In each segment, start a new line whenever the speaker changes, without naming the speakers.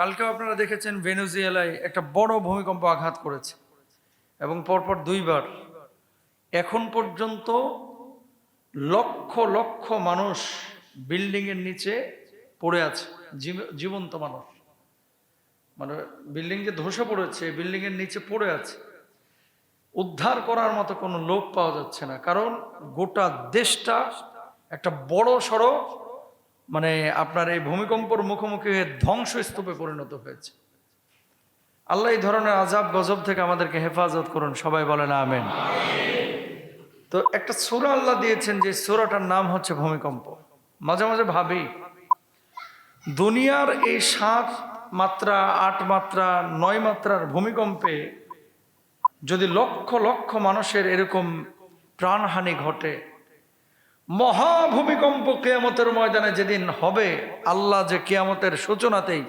কালকেও আপনারা দেখেছেন ভেনেজুয়েলায় একটা বড় ভূমিকম্প আঘাত করেছে এবং পরপর দুইবার। এখন পর্যন্ত লক্ষ লক্ষ মানুষ বিল্ডিং এর নিচে পড়ে আছে, জীবন্ত মানুষ। মানে বিল্ডিং যে ধসে পড়েছে, বিল্ডিং এর নিচে পড়ে আছে, উদ্ধার করার মতো কোনো লোক পাওয়া যাচ্ছে না। কারণ গোটা দেশটা একটা বড় সড়ো মানে আপনার এই ভূমিকম্পর মুখোমুখি হয়ে ধ্বংসস্তূপে পরিণত হয়েছে। আল্লাহ এই ধরনের আযাব গজব থেকে আমাদেরকে হেফাজত করুন, সবাই বলেন আমিন। তো একটা সূরা আল্লাহ দিয়েছেন, যে সূরাটার নাম হচ্ছে ভূমিকম্প। মাঝে মাঝে ভাবি, দুনিয়ার এই 7 মাত্রা 8 মাত্রা 9 মাত্রার ভূমিকম্পে যদি লক্ষ লক্ষ মানুষের এরকম প্রাণহানি ঘটে, মহাভূমিকম্প কিয়ামতের ময়দানে যেদিন হবে, আল্লাহ যে কিয়ামতের সূচনাতেই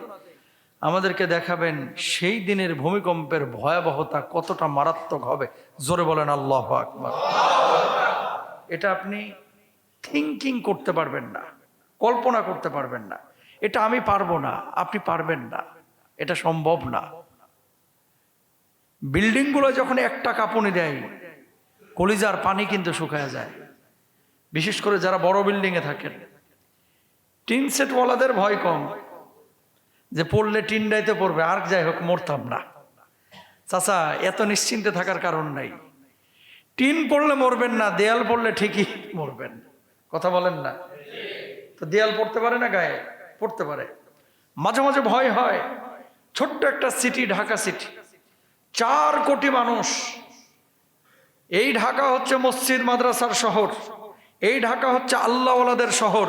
আমাদেরকে দেখাবেন সেই দিনের ভূমিকম্পের ভয়াবহতা কতটা মারাত্মক হবে। জোরে বলেন আল্লাহু আকবার। এটা আপনি থিঙ্কিং করতে পারবেন না, কল্পনা করতে পারবেন না। এটা আমি পারবো না, আপনি পারবেন না, এটা সম্ভব না। বিল্ডিং গুলো যখন একটা কাঁপুনি দেয়, কলিজার পানি কিন্তু শুকায় যায়। বিশেষ করে যারা বড় বিল্ডিং এ থাকেন, টিন সেটওয়ালাদের ভয় কম, যে পড়লে টিনডাইতে পড়বে, আর যাই হোক মরতাম না। চাচা, এত নিশ্চিন্তে থাকার কারণ নাই। টিন পড়লে মরবেন না, দেয়াল পড়লে ঠিকই মরবেন। কথা বলেন না? তো দেয়াল পড়তে পারে না, গায়ে পড়তে পারে। মাঝে মাঝে ভয় হয়। ছোট্ট একটা সিটি, ঢাকা সিটি, 4 কোটি মানুষ। এই ঢাকা হচ্ছে মসজিদ মাদ্রাসার শহর, এই ঢাকা হচ্ছে আল্লাহওয়ালাদের শহর।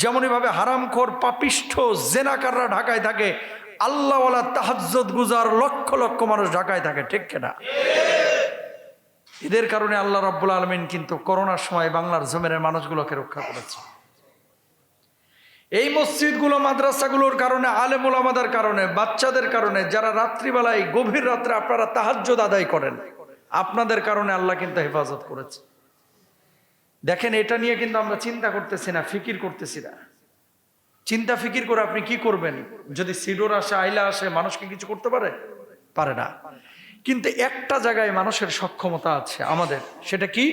যেমনই ভাবে হারামখোর পাপিষ্ঠ জেনাকাররা ঢাকায় থাকে, আল্লাহওয়ালা তাহাজ্জুদ গুজার লক্ষ লক্ষ মানুষ ঢাকায় থাকে, ঠিক কিনা? এদের কারণে আল্লাহ রাব্বুল আলামিন কিন্তু করোনার সময় বাংলার জমিনের মানুষগুলোকে রক্ষা করেছে। এই মসজিদগুলো মাদ্রাসাগুলোর কারণে, আলেম ওলামাদের কারণে, বাচ্চাদের কারণে, যারা রাত্রিবেলায় গভীর রাত্রে আপনারা তাহাজ্জুদ আদায় করেন, আপনাদের কারণে আল্লাহ কিন্তু হেফাজত করেছে। দেখেন, এটা নিয়ে কিন্তু আমরা চিন্তা করতেছি না, ফিকির করতেছি না। চিন্তা ফিকির করে আপনি কি করবেন? যদি সিডোর আসে, আইলা আসে, মানুষকে কিছু করতে পারে? পারে না। কিন্তু একটা জায়গায় মানুষের সক্ষমতা আছে আমাদের, সেটা কি?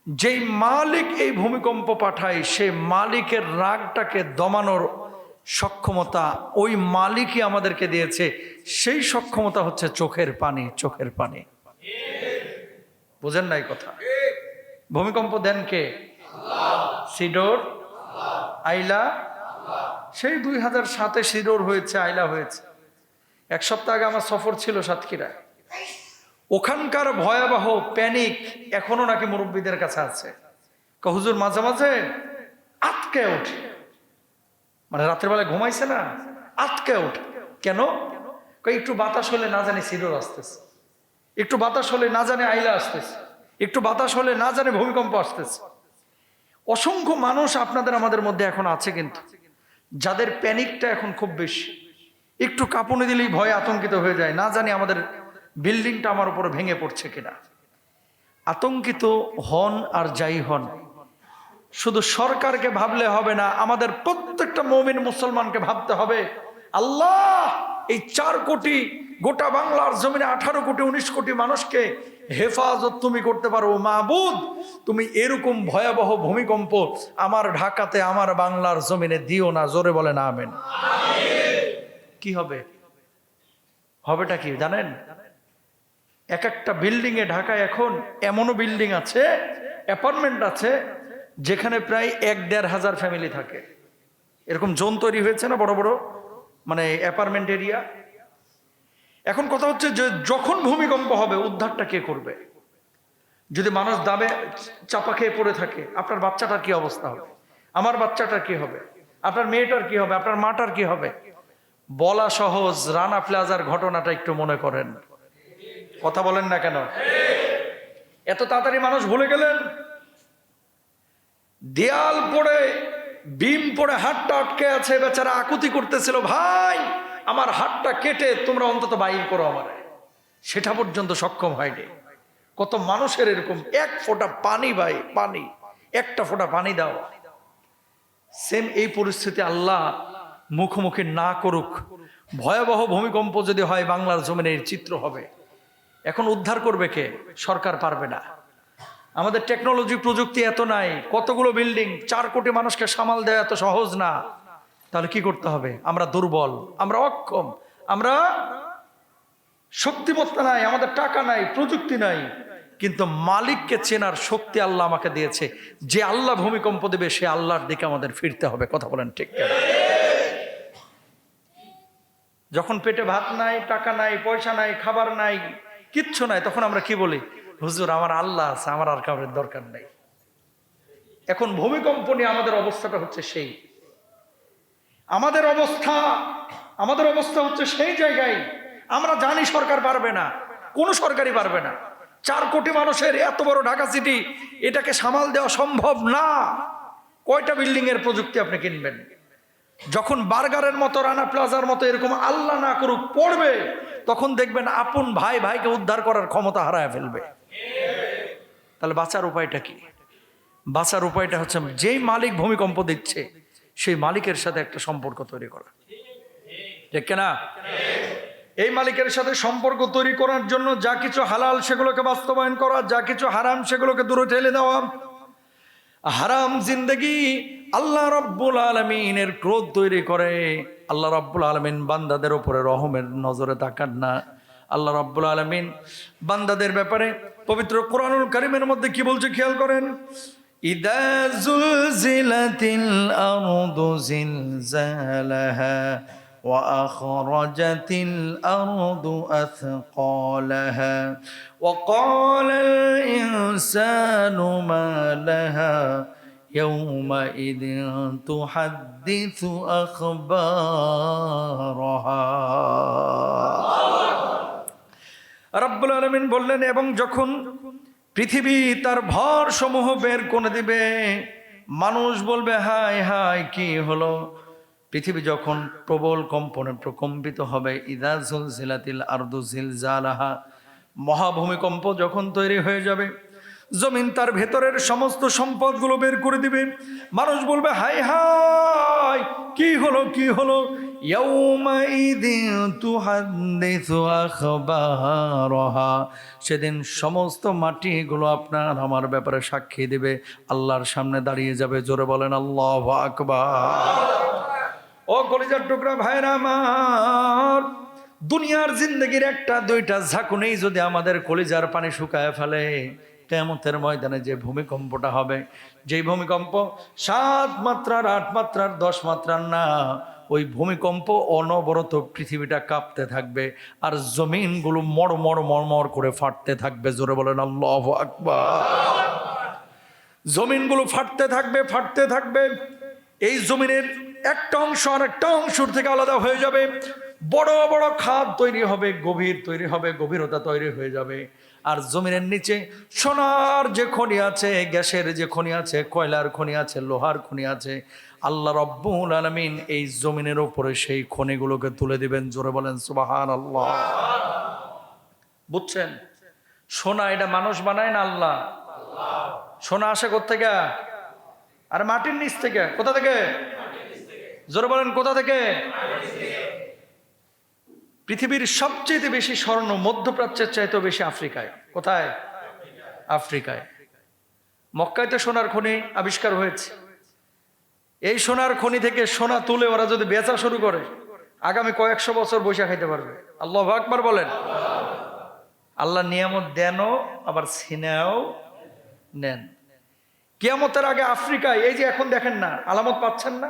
যেই মালিক এই ভূমিকম্প পাঠায়, সেই মালিকের রাগটাকে দমানোর সক্ষমতা ওই মালিকই আমাদেরকে দিয়েছে। সেই সক্ষমতা হচ্ছে চোখের পানি। চোখের পানি। বুঝেন নাই কথা? ভূমিকম্প দেন কে? সিডোর, আইলা। সেই 2007-এ সিডোর হয়েছে, আইলা হয়েছে। 1 সপ্তাহ আগে আমার সফর ছিল সাতক্ষীরায়। ওখানকার ভয়াবহ প্যানিক এখনো নাকি মুরব্বীদের কাছে আছে। হুজুর মাঝে মাঝে আটকে ওঠে, মানে রাতের বেলায় ঘুমাইছে না, আটকে ওঠে। কেন? একটু বাতাস হলে না জানি সিডোর আসতেছে, একটু বাতাস হলে না জানে আইলা আসতেছে, একটু বাতাস হলে না জানে ভূমিকম্প আসতেছে। অসংখ্য মানুষ আপনাদের আমাদের মধ্যে এখন আছে কিন্তু, যাদের প্যানিকটা এখন খুব বেশি। একটু কাঁপুনি দিলেই ভয়ে আতঙ্কিত হয়ে যায়, না জানি আমাদের বিল্ডিংটা আমার উপরে ভেঙে পড়ছে কিনা। আতঙ্কিত হন আর যাই হন, শুধু সরকারকে ভাবলে হবে না, আমাদের প্রত্যেকটা মুমিন মুসলমানকে ভাবতে হবে, আল্লাহ এই 4 কোটি, গোটা বাংলার জমিনে 18 কোটি 19 কোটি মানুষকে হেফাজত তুমি করতে পারো। মাবুদ, তুমি এরকম ভয়াবহ ভূমিকম্প আমার ঢাকাতে, আমার বাংলার জমিনে দিও না। জোরে বলেন আমিন। কি হবে? হবেটা কি জানেন? এক একটা বিল্ডিং এ ঢাকায় এখন এমনও বিল্ডিং আছে, অ্যাপার্টমেন্ট আছে, যেখানে প্রায় 1-1.5 হাজার ফ্যামিলি থাকে। এরকম জোন তৈরি হয়েছে না, বড় বড় মানে অ্যাপার্টমেন্ট এরিয়া। এখন কথা হচ্ছে যে যখন ভূমিকম্প হবে, উদ্ধারটা কে করবে? যদি মানুষ দামে চাপা খেয়ে পড়ে থাকে, আপনার বাচ্চাটার কি অবস্থা হবে? আমার বাচ্চাটার কি হবে? আপনার মেয়েটার কি হবে? আপনার মাটার কি হবে? বলা সহজ, রানা প্লাজার ঘটনাটা একটু মনে করেন। কথা বলেন না কেন? এত তাড়াতাড়ি মানুষ ভুলে গেলেন? দেয়াল পড়ে, বিম পড়ে হাতটা আটকে আছে, বেচারা আকুতি করতেছিল, ভাই আমার হাতটা কেটে তোমরা অন্তত বাইর করো আমারে। সেটা পর্যন্ত সক্ষম হয়নি। কত মানুষের এরকম, 1 ফোঁটা পানি, ভাই পানি, একটা ফোঁটা পানি দাও। সেম এই পরিস্থিতি আল্লাহ মুখোমুখি না করুক। ভয়াবহ ভূমিকম্প যদি হয় বাংলার জমিনে এর চিত্র হবে। এখন উদ্ধার করবে কে? সরকার পারবে না। আমাদের টেকনোলজি প্রযুক্তি এত নাই, কতগুলো বিল্ডিং, 4 কোটি মানুষকে সামাল দেওয়া এত সহজ না। তাহলে কি করতে হবে? আমরা দুর্বল, আমরা অক্ষম, আমরা শক্তিমত্তা নাই, আমাদের টাকা নাই, প্রযুক্তি নাই, কিন্তু মালিককে চেনার শক্তি আল্লাহ আমাকে দিয়েছে। যে আল্লাহ ভূমিকম্প দেবে সে আল্লাহর দিকে আমাদের ফিরতে হবে। কথা বলেন ঠিক কিনা? যখন পেটে ভাত নাই, টাকা নাই, পয়সা নাই, খাবার নাই, কিচ্ছু নাই, তখন আমরা কি বলি? হুজুর আমার আল্লাহ আছে, আমার আর কাউরের দরকার নাই। এখন ভূমিকম্প নিয়ে আমাদের অবস্থাটা হচ্ছে সেই, আমাদের অবস্থা হচ্ছে সেই জায়গায়। আমরা জানি সরকার পারবে না, কোনো সরকারই পারবে না। 4 কোটি মানুষের এত বড় ঢাকা সিটি, এটাকে সামাল দেওয়া সম্ভব না। কয়টা বিল্ডিং এর প্রযুক্তি আপনি কিনবেন? যখন বার্গারের মতো, রানা প্লাজার মতো এরকম আল্লাহ না করুক পড়বে, তখন দেখবেন আপন ভাই ভাইকে উদ্ধার করার ক্ষমতা হারায় ফেলবে। তাহলে বাঁচার উপায়টা কি? বাঁচার উপায়টা হচ্ছে যেই মালিক ভূমিকম্প দিচ্ছে সেই মালিকের সাথে একটা সম্পর্ক তৈরি করা, ঠিক না? এই মালিকের সাথে সম্পর্ক তৈরি করার জন্য যা কিছু হালাল সেগুলোকে বাস্তবায়ন করা, যা কিছু হারাম সেগুলোকে দূরে ঠেলে দেওয়া। হারাম জিন্দেগি আল্লাহ রাব্বুল আলামিনের ক্রোধ তৈরি করে। আল্লাহ রাব্বুল আলামিন বান্দাদের উপরে রহমের নজরে তাকান না। আল্লাহ রাব্বুল আলামিন বান্দাদের ব্যাপারে পবিত্র কোরআনুল কারীমের মধ্যে কি বলছে খেয়াল করেন। ইদা জুলজিলাতিল আরদু জিলজালাহা ওয়া আখরাজাতিল আরদু আথকালাহা ওয়া ক্বালাল ইনসানু মা লাহা ইয়াউমাইযিন তুহাদ্দিসু আখবারাহা। রাব্বুল আলামিন বললেন, এবং যখন পৃথিবী তার ভর সমূহ বের করে দিবে, মানুষ বলবে হায় হায় কি হলো। পৃথিবী যখন প্রবল কম্পনে প্রকম্পিত হবে, ইদা জুলজিলাতিল আরদু জিলজালাহা, মহাভূমিকম্প যখন তৈরি হয়ে যাবে, জমিন তার ভেতরের সমস্ত সম্পদগুলো বের করে দিবে, মানুষ বলবে হায় হায় কি হলো কি হলো। ইয়াউমাইযিন তুহাদ্দিসু আখবারাহা, সেদিন সমস্ত মাটিগুলো আপনার আমার ব্যাপারে সাক্ষী দিবে, আল্লাহর সামনে দাঁড়িয়ে যাবে। জোরে বলেন আল্লাহু আকবার। ও কলিজার টুকরা ভাইরা আমার, দুনিয়ার জিন্দেগির 1-2টা ঝাঁকুনেই যদি আমাদের কলিজার পানি শুকায় ফেলে, কিয়ামতের ময়দানে যে ভূমিকম্পটা হবে, যেই ভূমিকম্প 7 মাত্রার 8 মাত্রার 10 মাত্রার না, ওই ভূমিকম্প অনবরত পৃথিবীটা কাঁপতে থাকবে আর জমিনগুলো মড়মড় করে ফাটতে থাকবে। জোরে বলেন আল্লাহু আকবার। জমিনগুলো ফাটতে থাকবে। এই জমিনের একটা অংশ আর একটা অংশের থেকে আলাদা হয়ে যাবে, বড় বড় খাদ তৈরি হবে, গভীরতা তৈরি হয়ে যাবে। আর জমিনের নিচে সোনার যে খনি আছে, গ্যাসের যে খনি আছে, কয়লার খনি আছে, লোহার খনি আছে, আল্লাহ রাব্বুল আলামিন এই জমিনের উপরে সেই খনিগুলোকে তুলে দিবেন। জোরে বলেন সুবহানাল্লাহ। বুঝছেন? সোনা এটা মানুষ বানায় না, আল্লাহ। সোনা আসে কোত্থেকে? আর মাটির নিচ থেকে। কোথা থেকে? জোরে বলেন কোথা থেকে? পৃথিবীর সবচেয়ে বেশি স্বর্ণ মধ্যপ্রাচ্যের চাইতেও বেশি আফ্রিকায়। কোথায়? আফ্রিকায়। মক্কায় তো সোনার খনি আবিষ্কার হয়েছে। এই সোনার খনি থেকে সোনা তুলে ওরা যদি বেচা শুরু করে, আগামী কয়েকশো বছর বৈশা খাইতে পারবে। আল্লাহু আকবার বলেন। আল্লাহ নিয়ামত দেনও আবার ছিনাও নেন। কিয়ামতের আগে আফ্রিকায়, এই যে এখন দেখেন না, আলামত পাচ্ছেন না,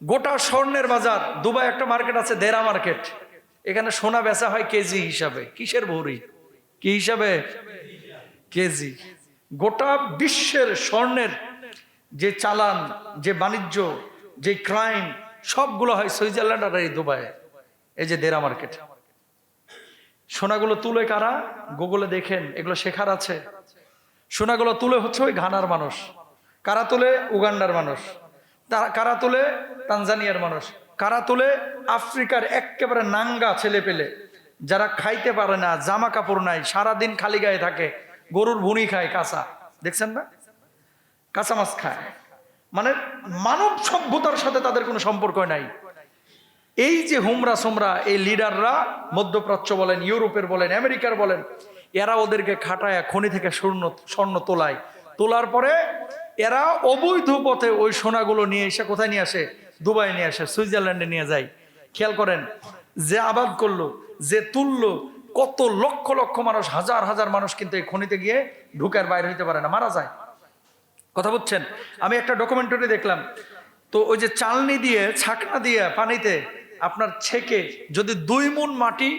গোটা স্বর্ণের বাজার। দুবাই একটা মার্কেট আছে, দেরা মার্কেট, এখানে সোনা বেচা হয় কেজি হিসাবে। কিসের ভরি? কি হিসাবে? কেজি। গোটা বিশ্বের স্বর্ণের যে চালান, যে বাণিজ্য, যে ক্রাইম, সবগুলো হয় সুইজারল্যান্ড আর এই দুবাই। এই যে দেরা মার্কেট, সোনাগুলো তুলে কারা? গুগলে দেখেন, এগুলো শেখার আছে। সোনাগুলো তুলে হচ্ছে ওই ঘানার মানুষ, কারা তুলে? উগান্ডার মানুষ, কারা তুলে? তানজানিয়ার মানুষ, কারা তুলে? আফ্রিকার একেবারে নাঙ্গা ছেলে পেলে, যারা খাইতে পারে না, জামা কাপড় নাই, সারাদিন খালি গায়ে থাকে, গরুর ভুনি খায়, কাঁচা, দেখছেন না? কাঁচা মাছ খায়, মানে মানব সভ্যতার সাথে তাদের কোনো সম্পর্ক নাই। এই যে হুমরা সোমরা এই লিডাররা, মধ্যপ্রাচ্য বলেন, ইউরোপের বলেন, আমেরিকার বলেন, এরা ওদেরকে খাটায় খনি থেকে স্বর্ণ তোলার পরে এরা অবৈধ পথে ওই সোনাগুলো নিয়ে এসে কোথায় নিয়ে আসে? দুবাই নিয়ে আসে, সুইজারল্যান্ডে নিয়ে যায়। খেয়াল করেন, যে আবাদ করলো, যে তুললো, কত লক্ষ লক্ষ মানুষ, হাজার হাজার মানুষ কিন্তু এই খনিতে গিয়ে ঢুকার বাইরে হইতে পারে না, মারা যায়। কথা বুঝছেন? আমি একটা ডকুমেন্টারি দেখলাম, তো ওই যে চালনি দিয়ে, ছাকনা দিয়ে পানিতে আপনার ছেকে যদি 2 মণ মাটি,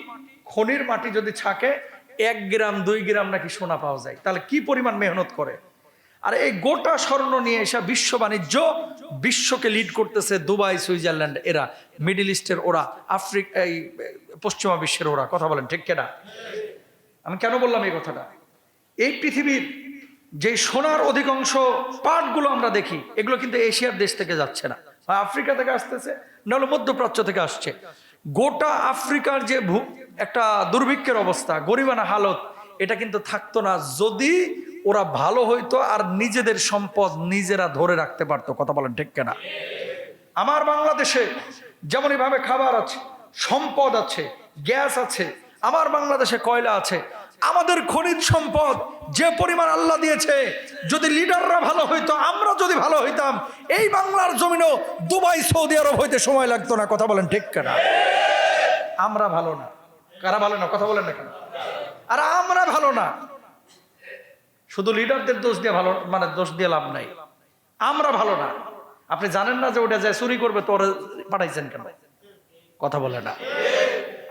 খনির মাটি যদি ছাকে, 1 গ্রাম 2 গ্রাম নাকি সোনা পাওয়া যায়। তাহলে কি পরিমাণ মেহনত করে। আর এই গোটা স্বর্ণ নিয়ে এসে বিশ্ব বাণিজ্য, বিশ্বকে লিড করতেছে দুবাই, সুইজারল্যান্ড, এরা মিডল ইস্টের, ওরা আফ্রিকা, এই পশ্চিমা বিশ্বের ওরা। কথা বলেন ঠিক কিনা? আমি কেন বললাম এই কথাটা? এই পৃথিবীর যে সোনার অধিকাংশ পাটগুলো আমরা দেখি, এগুলো কিন্তু এশিয়ার দেশ থেকে যাচ্ছে না, আফ্রিকা থেকে আসতেছে, নাহলে মধ্যপ্রাচ্য থেকে আসছে। গোটা আফ্রিকার যে একটা দুর্ভিক্ষের অবস্থা, গরিবানা হালত, এটা কিন্তু থাকতো না যদি ওরা ভালো হইতো আর নিজেদের সম্পদ নিজেরা ধরে রাখতে পারতো। কথা বলেন ঠিক কিনা? আমার বাংলাদেশে যেমন ভাবে খাবার আছে, সম্পদ আছে, গ্যাস আছে, আমার বাংলাদেশে কয়লা আছে, আমাদের খনিজ সম্পদ যে পরিমাণ আল্লাহ দিয়েছে, যদি লিডাররা ভালো হইতো, আমরা যদি ভালো হইতাম, এই বাংলার জমিনও দুবাই, সৌদি আরব হইতে সময় লাগতো না। কথা বলেন ঠিক কিনা? আমরা ভালো না। কারা ভালো না? কথা বলেন না কেন? আর আমরা ভালো না। শুধু লিডারদের দোষ দিয়ে ভালো, মানে দোষ দিয়ে লাভ নাই। আমরা ভালো না। আপনি জানেন না যে ওটা যায় চুরি করবে, তো ওরা পাঠাইছেন কেন? কথা বলে না।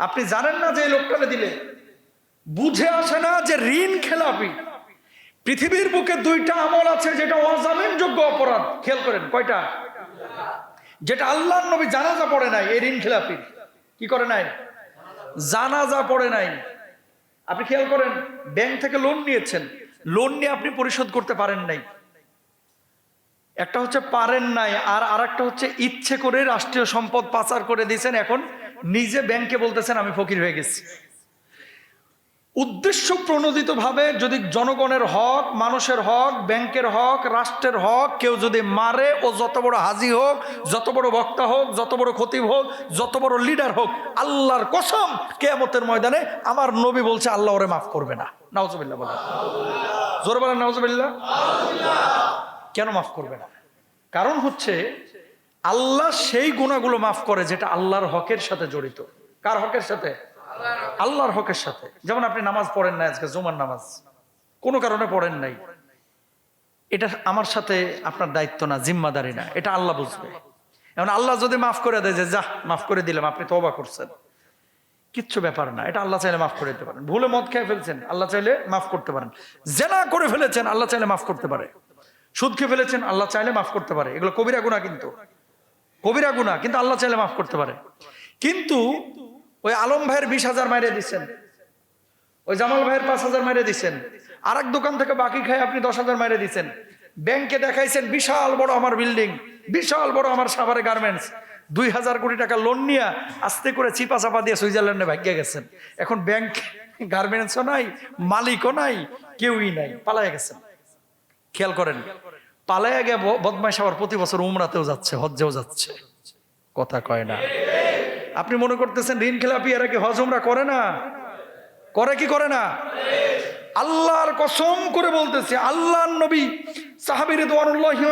আপনি জানেন না যে এই লোকটাকে দিলে, বুঝে আসে না যে ঋণ খেলাপি। পৃথিবীর বুকে 2টা আমল আছে যেটা অজামিনযোগ্য অপরাধ। খেয়াল করেন, কয়টা? যেটা আল্লাহর নবী জানাজা পড়ে নাই, এই ঋণ খেলাপি। কি করে নাই? জানাজা পড়ে নাই। আপনি খেয়াল করেন, ব্যাংক থেকে লোন নিয়েছেন, লোন নিয়ে আপনি পরিশোধ করতে পারেন নাই। একটা হচ্ছে পারেন নাই, আর আরেকটা হচ্ছে ইচ্ছে করে রাষ্ট্রীয় সম্পদ পাচার করে দিয়েছেন, এখন নিজে ব্যাংকে বলতেছেন আমি ফকির হয়ে গেছি। উদ্দেশ্য প্রণোদিত ভাবে যদি জনগণের হক, মানুষের হক, ব্যাংকের হক, রাষ্ট্রের হক কেউ যদি মারে, ও যত বড় হাজি হোক, যত বড় বক্তা হোক, যত বড় খতিব হোক, যত বড় লিডার হোক, আল্লাহর কসম কিয়ামতের ময়দানে আমার নবী বলছে আল্লাহ ওরে মাফ করবে না। নাউজুবিল্লাহ বলেন, জোরে বলেন নাউজুবিল্লাহ। কেন মাফ করবে না? কারণ হচ্ছে আল্লাহ সেই গুনাহগুলো মাফ করে যেটা আল্লাহর হকের সাথে জড়িত। কার হকের সাথে? আল্লাহর হকের সাথে। যেমন আপনি নামাজ পড়েন না, আজকে জুমার নামাজ কোনো কারণে পড়েন নাই, এটা আমার সাথে আপনার দায়িত্ব না, জিম্মাদারি না, এটা আল্লাহ বুঝবে। এখন আল্লাহ যদি মাফ করে দেয় যে যা মাফ করে দিলাম, আপনি তওবা করছেন, কিচ্ছু ব্যাপার না, এটা আল্লাহ চাইলে মাফ করে দিতে পারেন। ভুলে মদ খেয়ে ফেলছেন, আল্লাহ চাইলে মাফ করতে পারেন। জেনা করে ফেলেছেন, আল্লাহ চাইলে মাফ করতে পারে। সুদ খেয়ে ফেলেছেন, আল্লাহ চাইলে মাফ করতে পারে। এগুলো কবিরা গুনাহ, কিন্তু কবিরা গুনাহ, কিন্তু আল্লাহ চাইলে মাফ করতে পারে। কিন্তু ওই আলম ভাইয়ের 20,000 মাইরে দিচ্ছেন, ওই জামাল ভাইয়ের 5,000 মাইরে দিচ্ছেন, আর এক দোকান থেকে বাকি খায় আপনি 10,000 মাইরে দিচ্ছেন, ব্যাংকে দেখাইছেন বিশাল বড় আমার বিল্ডিং, বিশাল বড় আমার সাভারে গার্মেন্টস, 2,000 কোটি টাকা লোন নিয়ে আস্তে করে চিপা চাপা দিয়ে সুইজারল্যান্ডে ভাগ্যে গেছেন। এখন ব্যাংক, গার্মেন্টসও নাই, মালিকও নাই, কেউই নাই, পালায় গেছেন। খেয়াল করেন, পালায় গিয়ে বদমাইশ আবার প্রতি বছর উমরাতেও যাচ্ছে, হজ্জেও যাচ্ছে। কথা কয় না। আপনি মনে করতেছেন ঋণ খেলাপি এরা কি হজ উমরা করে না? করে কি করে না? আল্লাহর কসম করে বলতেছে, আল্লাহর নবী সাহাবী রিদওয়ানুল্লাহি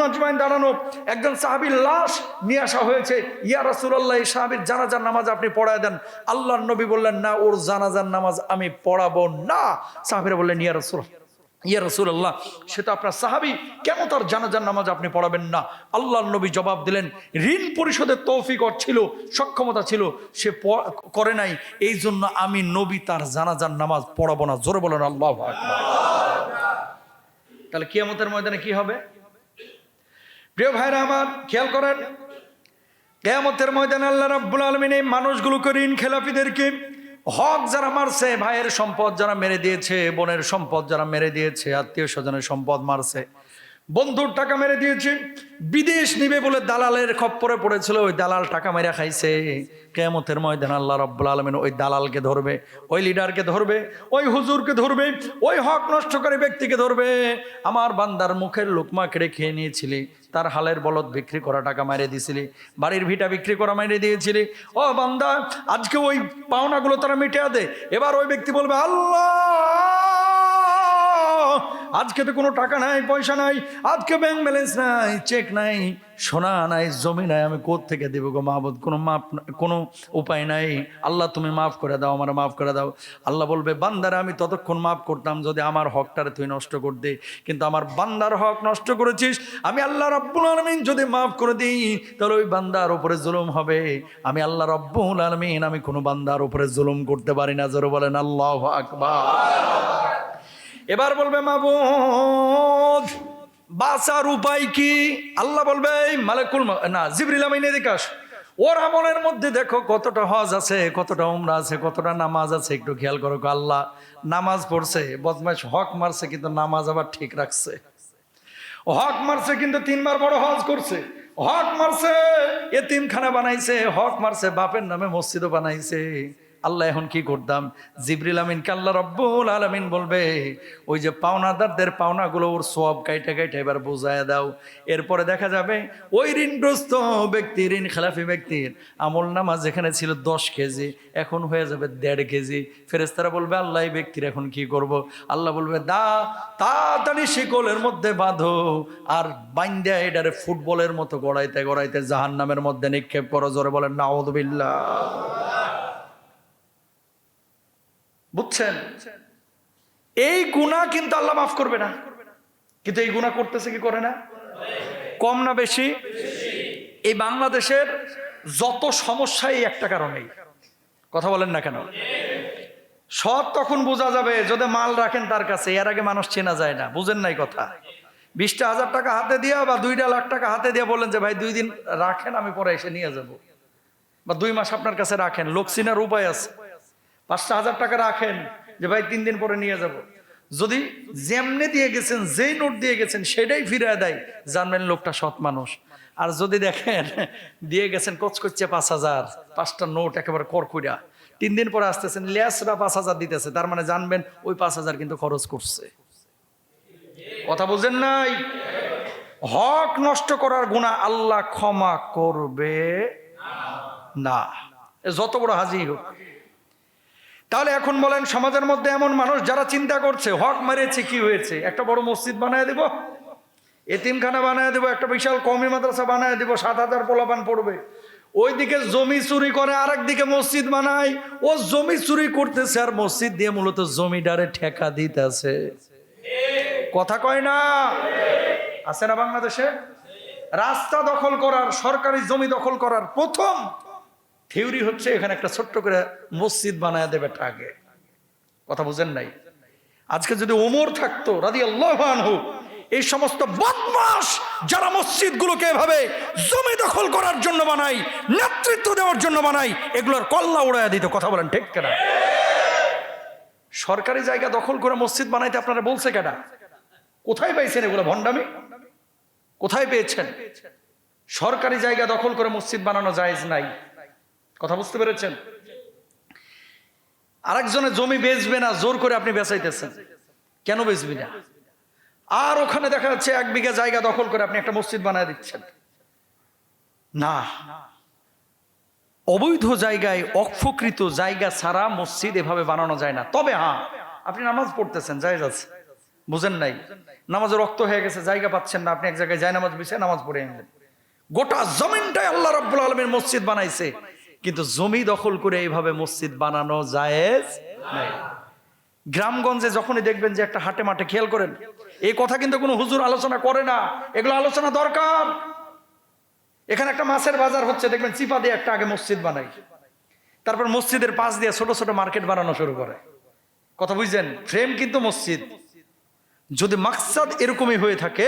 আজমাইন দাঁড়ানো একজন সাহাবীর লাশ নিয়ে আসা হয়েছে। ইয়া রাসূলুল্লাহ, এই সাহাবীর জানাজার নামাজ আপনি পড়ায় দেন। আল্লাহর নবী বললেন না, ওর জানাজার নামাজ আমি পড়াবো না। সাহাবীরা বললেন ইয়া রাসূলুল্লাহ, সে তো আপনার সাহাবী, কেন তার জানাজার নামাজ আপনি পড়াবেন না? আল্লাহর নবী জবাব দিলেন, ঋণ পরিশোধের তৌফিক ছিল, সক্ষমতা ছিল, সে করে নাই, এই জন্য আমি নবী তার জানাজার নামাজ পড়াবো না। জোরে বলেন আল্লাহু আকবার। তাহলে কিয়ামতের ময়দানে কি হবে? প্রিয় ভাইরা আমার, খেয়াল করেন, কিয়ামতের ময়দানে আল্লাহ রাব্বুল আলামিন এই মানুষগুলোকে, ঋণ খেলাপিদেরকে, হক যারা মারছে, ভাইয়ের সম্পদ যারা মেরে দিয়েছে, বোনের সম্পদ যারা মেরে দিয়েছে, আত্মীয় স্বজনের সম্পদ মারছে, বন্ধুর টাকা মেরে দিয়েছে, বিদেশ নিবে বলে দালালের খপ্পরে পড়েছিল, ওই দালাল টাকা মেরে খাইছে, কিয়ামতের ময়দানে আল্লাহ রাব্বুল আলামিন ওই দালালকে ধরবে, ওই লিডারকে ধরবে, ওই হুজুরকে ধরবে, ওই হক নষ্টকারী ব্যক্তিকে ধরবে। আমার বান্দার মুখের লোকমা কেড়ে খেয়ে নিয়েছিলি, তার হালের বলদ বিক্রি করা টাকা মারিয়ে দিয়েছিলি, বাড়ির ভিটা বিক্রি করা মারিয়ে দিয়েছিলি। ও বান্দা, আজকে ওই পাওনাগুলো তারা মিটিয়ে দে। এবার ওই ব্যক্তি বলবে, আল্লাহ আজকে তো কোনো টাকা নাই, পয়সা নাই, আজকে ব্যাংক ব্যালেন্স নাই, চেক নাই, সোনা নাই, জমি নাই, আমি কোথা থেকে দেবো গো মাহবুদ? কোনো উপায় নাই। আল্লাহ তুমি মাফ করে দাও, আমার মাফ করে দাও। আল্লাহ বলবে, বান্দারা আমি ততক্ষণ মাফ করতাম যদি আমার হকটারে তুই নষ্ট করতে, কিন্তু আমার বান্দার হক নষ্ট করেছিস। আমি আল্লাহ রাব্বুল আলামিন যদি মাফ করে দিই তাহলে ওই বান্দার উপরে জুলুম হবে। আমি আল্লাহ রাব্বুল আলামিন আমি কোনো বান্দার উপরে জুলুম করতে পারি না। জোরে বলেন আল্লাহু আকবার। এবার বলবে, মাবুদ বাঁচার উপায় কি? আল্লাহ বলবে, জিবরিল আমিন এদিকে আস। ওর আমলের মধ্যে দেখো কতটা হজ আছে, কতটা উমরা আছে, কতটা নামাজ আছে, একটু খেয়াল করো। আল্লাহ নামাজ পড়ছে, বদমাইশ হক মারছে কিন্তু নামাজ আবার ঠিক রাখছে। হক মারছে কিন্তু 3 বার বড় হজ করছে। হক মারছে এতিমখানা বানাইছে, হক মারছে বাপের নামে মসজিদও বানাইছে। আল্লাহ এখন কি করতাম? জিবরিল আমিনকে আল্লাহ রাব্বুল আলামিন বলবে, ওই যে পাওনাদারদের পাওনাগুলো ওর সওয়াব কাইটা কাইটা এবার বোঝায় দাও। এরপরে দেখা যাবে ওই ঋণগ্রস্ত ব্যক্তির, ঋণ খেলাফি ব্যক্তির আমল নামা যেখানে ছিল 10 কেজি এখন হয়ে যাবে 1.5 কেজি। ফেরেশতারা বলবে, আল্লাহ এই ব্যক্তির এখন কি করব? আল্লাহ বলবে, তাড়াতাড়ি শিকলের মধ্যে বাঁধো আর বাইন্দা এটারে ফুটবলের মতো গড়াইতে গড়াইতে জাহান্নামের মধ্যে নিক্ষেপ করো। জোরে বলেন নাউযুবিল্লাহ। বুঝছেন? এই গুনাহ কিন্তু আল্লাহ মাফ করবে না, কিন্তু এই গুনাহ করতেছে কি করে না? কম না বেশি? এই বাংলাদেশের যত সমস্যাই একটা কারণেই। কথা বলেন না কেন? সৎ তখন বোঝা যাবে যদি মাল রাখেন তার কাছে। এর আগে মানুষ চেনা যায় না। বুঝেন নাই কথা? 20,000 টাকা হাতে দিয়া বা 2 লাখ টাকা হাতে দিয়া বলেন যে ভাই 2 দিন রাখেন, আমি পরে এসে নিয়ে যাব, বা 2 মাস আপনার কাছে রাখেন, লোক চিনার উপায় আছে। 5,000 টাকা রাখেন যে ভাই 3 দিন পরে নিয়ে যাব। যদি যেমনি দিয়ে গেছেন, যেই নোট দিয়ে গেছেন সেটাই ফিরিয়ে দেয়, জানবেন লোকটা সৎ মানুষ। আর যদি দেখেন দিয়ে গেছেন কচকচ্ছে 5,000, 5টা নোট একেবারে করকুড়া, 3 দিন পরে আসতেছেন লেসরা 5,000 দিতেছে, তার মানে জানবেন ওই 5,000 কিন্তু খরচ করছে। কথা বুঝেন নাই? হক নষ্ট করার গুনাহ আল্লাহ ক্ষমা করবে না, যত বড় হাজি হোক। তাহলে এখন বলেন, সমাজের মধ্যে এমন মানুষ যারা চিন্তা করছে হক মেরেছে কি হয়েছে, একটা বড় মসজিদ বানায় দেব, এতিমখানা বানায় দেব, একটা বিশাল কওমি মাদ্রাসা বানায় দেব, 7,000 পোলাপান পড়বে। ওইদিকে জমি চুরি করে, আর একদিকে মসজিদ বানায়। ও জমি চুরি করতেছে আর মসজিদ দিয়ে মূলত জমিদারে ঠেকা দিতেছে। কথা কয় না? আছে না বাংলাদেশে? রাস্তা দখল করার, সরকারি জমি দখল করার প্রথম থিওরি হচ্ছে এখানে একটা ছোট্ট করে মসজিদ বানায় দেবে আগে। কথা বুঝেন নাই? আজকে যদি ওমর থাকতো রাদিয়াল্লাহু আনহু, এই সমস্ত বদমাশ যারা মসজিদগুলোকে এভাবে জমি দখল করার জন্য বানাই, নেতৃত্ব দেওয়ার জন্য বানাই, এগুলোর কল্লা উড়াইয়া দিত। কথা বলেন ঠিক কিনা? সরকারি জায়গা দখল করে মসজিদ বানাইতে আপনারা বলছে কেডা? কোথায় পাইছেন এগুলো ভণ্ডামি? কোথায় পেয়েছেন? সরকারি জায়গা দখল করে মসজিদ বানানো জায়েজ নাই। কথা বুঝতে পেরেছেন? আরেকজনের জমি বেচবে না, জোর করে আপনি বেচাইতেছেন। কেন বেচবি না? আর ওখানে দেখা যাচ্ছে 1 বিঘা জায়গা দখল করে আপনি একটা মসজিদ বানায় দিচ্ছেন। না, অবৈধ জায়গায়, অক্ষকৃত জায়গা ছাড়া মসজিদ এভাবে বানানো যায় না। তবে হ্যাঁ, আপনি নামাজ পড়তেছেন, জায়েজ আছে। বুঝেন নাই? নামাজে রক্ত হয়ে গেছে, জায়গা পাচ্ছেন না, আপনি এক জায়গায় যায় নামাজ বিছে নামাজ পড়ে আনলেন। গোটা জমিনটাই আল্লাহ রাব্বুল আলামিন মসজিদ বানাইছে, কিন্তু জমি দখল করে এইভাবে মসজিদ বানানো জায়েজ নাই। গ্রামগঞ্জে যখনই দেখবেন যে একটা হাটে মাঠে, খেয়াল করেন, এই কথা কিন্তু কোনো হুজুর আলোচনা করে না, এগুলো আলোচনা দরকার। এখানে একটা মাছের বাজার হচ্ছে, দেখবেন চিপা দিয়ে একটা আগে মসজিদ বানাই, তারপর মসজিদের পাশ দিয়ে ছোট ছোট মার্কেট বানানো শুরু করে। কথা বুঝছেন? ফ্রেম কিন্তু মসজিদ। যদি মাকসাদ এরকমই হয়ে থাকে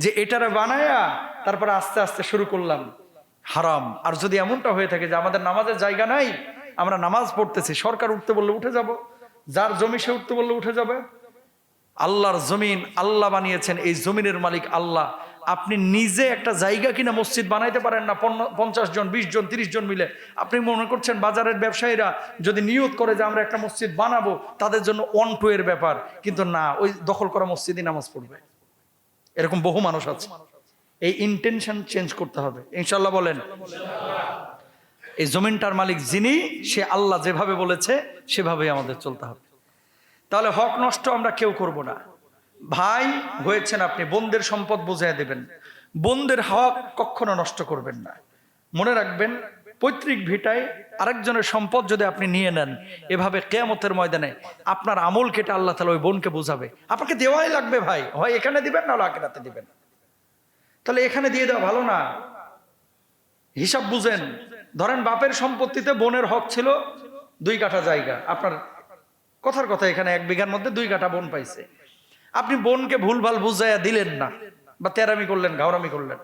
যে এটারে বানায়া তারপরে আস্তে আস্তে শুরু করলাম, হারাম। আর যদি এমনটা হয়ে থাকে যে আমাদের নামাজের জায়গা নাই, আমরা নামাজ পড়তেছি, সরকার উঠতে বললে উঠে যাব, যার জমি সে উঠতে বললে উঠে যাবে। আল্লাহর জমিন আল্লাহ বানিয়েছেন, এই জমিনের মালিক আল্লাহ। আপনি নিজে একটা জায়গা কিনা মসজিদ বানাইতে পারেন না, 50 জন 20 জন 30 জন মিলে। আপনি মনে করছেন বাজারের ব্যবসায়ীরা যদি নিয়ত করে যে আমরা একটা মসজিদ বানাবো, তাদের জন্য 1-2 এর ব্যাপার, কিন্তু না, ওই দখল করা মসজিদে নামাজ পড়বে। এরকম বহু মানুষ আছে। এই ইন্টেনশন চেঞ্জ করতে হবে ইনশাল্লাহ। বলেন এই জমিনটার মালিক যিনি, সে আল্লাহ যেভাবে বলেছে সেভাবেই আমাদের চলতে হবে। তাহলে হক নষ্ট আমরা কেউ করব না। ভাই হয়েছেন আপনি, বোনদের সম্পদ বুঝিয়ে দেবেন, বোনদের হক কখনো নষ্ট করবেন না। মনে রাখবেন, পৈতৃক ভিটায় আরেকজনের সম্পদ যদি আপনি নিয়ে নেন, এভাবে কিয়ামতের ময়দানে আপনার আমল কেটে আল্লাহ তাআলা ওই বোনকে বুঝাবে, আপনাকে দেওয়াই লাগবে ভাই, হয় এখানে দিবেন না আখিরাতে দিবেন। তাহলে এখানে দিয়ে দেওয়া ভালো না? হিসাব বুঝেন। ধরেন বাপের সম্পত্তিতে বোনের হক ছিল 2 কাঠা জায়গা, আপনার কথার কথা এখানে 1 বিঘার মধ্যে 2 কাঠা বোন পাইছে। আপনি বোনকে ভুলভাল বুঝাইয়া দিলেন না, বা তেরামি করলেন, ঘাওরামি করলেন।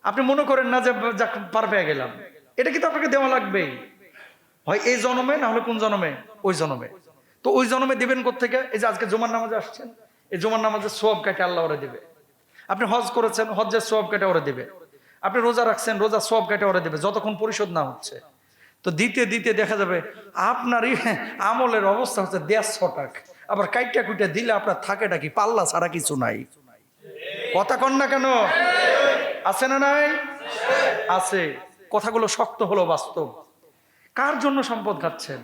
আপনি মনে করেন না যে যাক পার পেয়ে গেলাম, এটা কিন্তু আপনাকে দেওয়া লাগবেই, হয় এই জন্মে, না হলে কোন জন্মে? ওই জন্মে। তো ওই জন্মে দিবেন কোত্থেকে? এই যে আজকে জুমার নামাজে আসছেন, এই জুমার নামাজের সওয়াব কাটে আল্লাহ ওরে দিবে। আপনি হজ করেছেন, হজ্জের সওয়াব কাটে ওরে দিবে। আপনি রোজা রাখছেন, রোজার সওয়াব কাটে ওরে দিবে, যতক্ষণ পরিশোধ না হচ্ছে। তো দিতে দিতে দেখা যাবে আপনারই আমলের অবস্থা হচ্ছে 150 টাকা। আবার কাইটা কুইটা দিলে আপনার থাকেটা কি? পাল্লা ছাড়া কিছু নাই। কথা কন না কেন? আছে না নাই? আছে। কথাগুলো শক্ত হলো বাস্তব। কার জন্য সম্পদ খাচ্ছেন?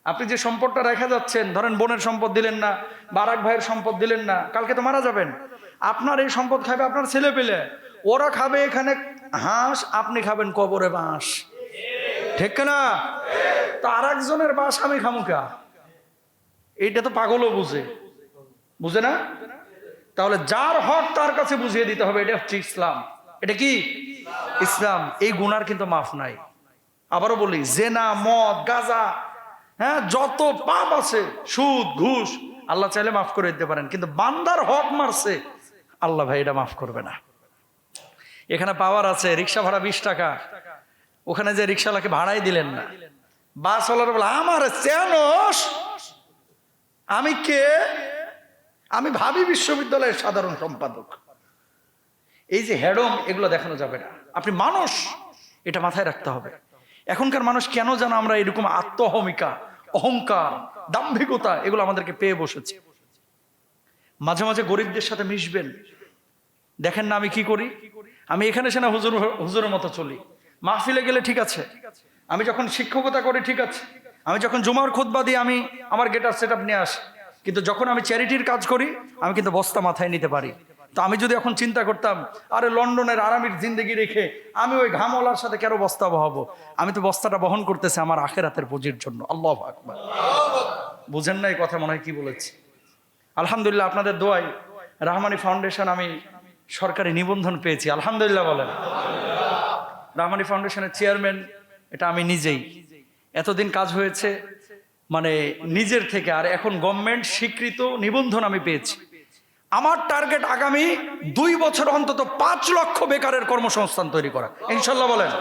আপনি যে সম্পদটা রেখে যাচ্ছেন, ধরেন বোনের সম্পদ দিলেন না, বারাক ভাইয়ের সম্পদ দিলেন না, কালকে তো মারা যাবেন। আপনার এই সম্পদ খাবে আপনার ছেলে পেলে, ওরা খাবে এখানে হাঁস, আপনি খাবেন কবরে বাঁশ। ঠিক না? তো আর একজনের বাঁশ আমি খামুকা, এইটা তো পাগলও বুঝে না? তাহলে যার হক তার কাছে বুঝিয়ে দিতে হবে, এটা হচ্ছে ইসলাম। এটা কি ইসলাম? এই গুনার কিন্তু মাফ নাই। আবারও বলি, জেনা, মদ, গাঁজা, হ্যাঁ, যত পাপ আছে, সুদ, ঘুষ, আল্লাহ চাইলে মাফ করে দিতে পারেন, কিন্তু বান্দার হক মারছে, আল্লাহ ভাই এটা মাফ করবে না। এখানে পাওয়ার আছে, রিক্সা ভাড়া 20 টাকা, ওখানে যে রিক্সাওয়ালাকে ভাড়াই দিলেন না। বাসওয়ালার বলে, আমার চেনস, আমি কে? আমি ভাবি বিশ্ববিদ্যালয়ের সাধারণ সম্পাদক। এই যে হেডম, এগুলো দেখানো যাবে না। আপনি মানুষ, এটা মাথায় রাখতে হবে। এখনকার মানুষ কেন যেন আমরা এরকম আত্মহমিকা, অহংকার, দাম্ভিকতা, এগুলো আমাদেরকে পেয়ে বসেছে। মাঝে মাঝে গরিবদের সাথে মিশবেন। দেখেন না আমি কি করি? আমি এখানে সেনা হুজুরের মতো চলি, মাহফিলে গেলে ঠিক আছে, আমি যখন শিক্ষকতা করি ঠিক আছে, আমি যখন জুমার খুতবা দিই আমি আমার গেটআপ সেটআপ নিয়ে আসি, কিন্তু যখন আমি চ্যারিটির কাজ করি আমি কিন্তু বস্তা মাথায় নিতে পারি। তো আমি যদি এখন চিন্তা করতাম, আরে লন্ডনের আরামের জিন্দেগি রেখে আমি ওই ঘামওয়ালার সাথে কেন বস্তা বহাবো? আমি তো বস্তাটা বহন করতেছি আমার আখিরাতের পুঁজির জন্য। আল্লাহু আকবার। বুঝেন না এই কথা মনে হয় কি বলেছি? আলহামদুলিল্লাহ, আপনাদের দোয়ায় রাহমানি ফাউন্ডেশন আমি সরকারি নিবন্ধন পেয়েছি, আলহামদুলিল্লাহ বলেন। রাহমানি ফাউন্ডেশনের চেয়ারম্যান এটা আমি নিজেই। এতদিন কাজ হয়েছে মানে নিজের থেকে, আর এখন গভর্নমেন্ট স্বীকৃত নিবন্ধন আমি পেয়েছি। আমার টার্গেট আগামী 2 বছর অন্তত 5 লক্ষ বেকারের কর্মসংস্থান তৈরি করা, ইনশাল্লাহ বলেন।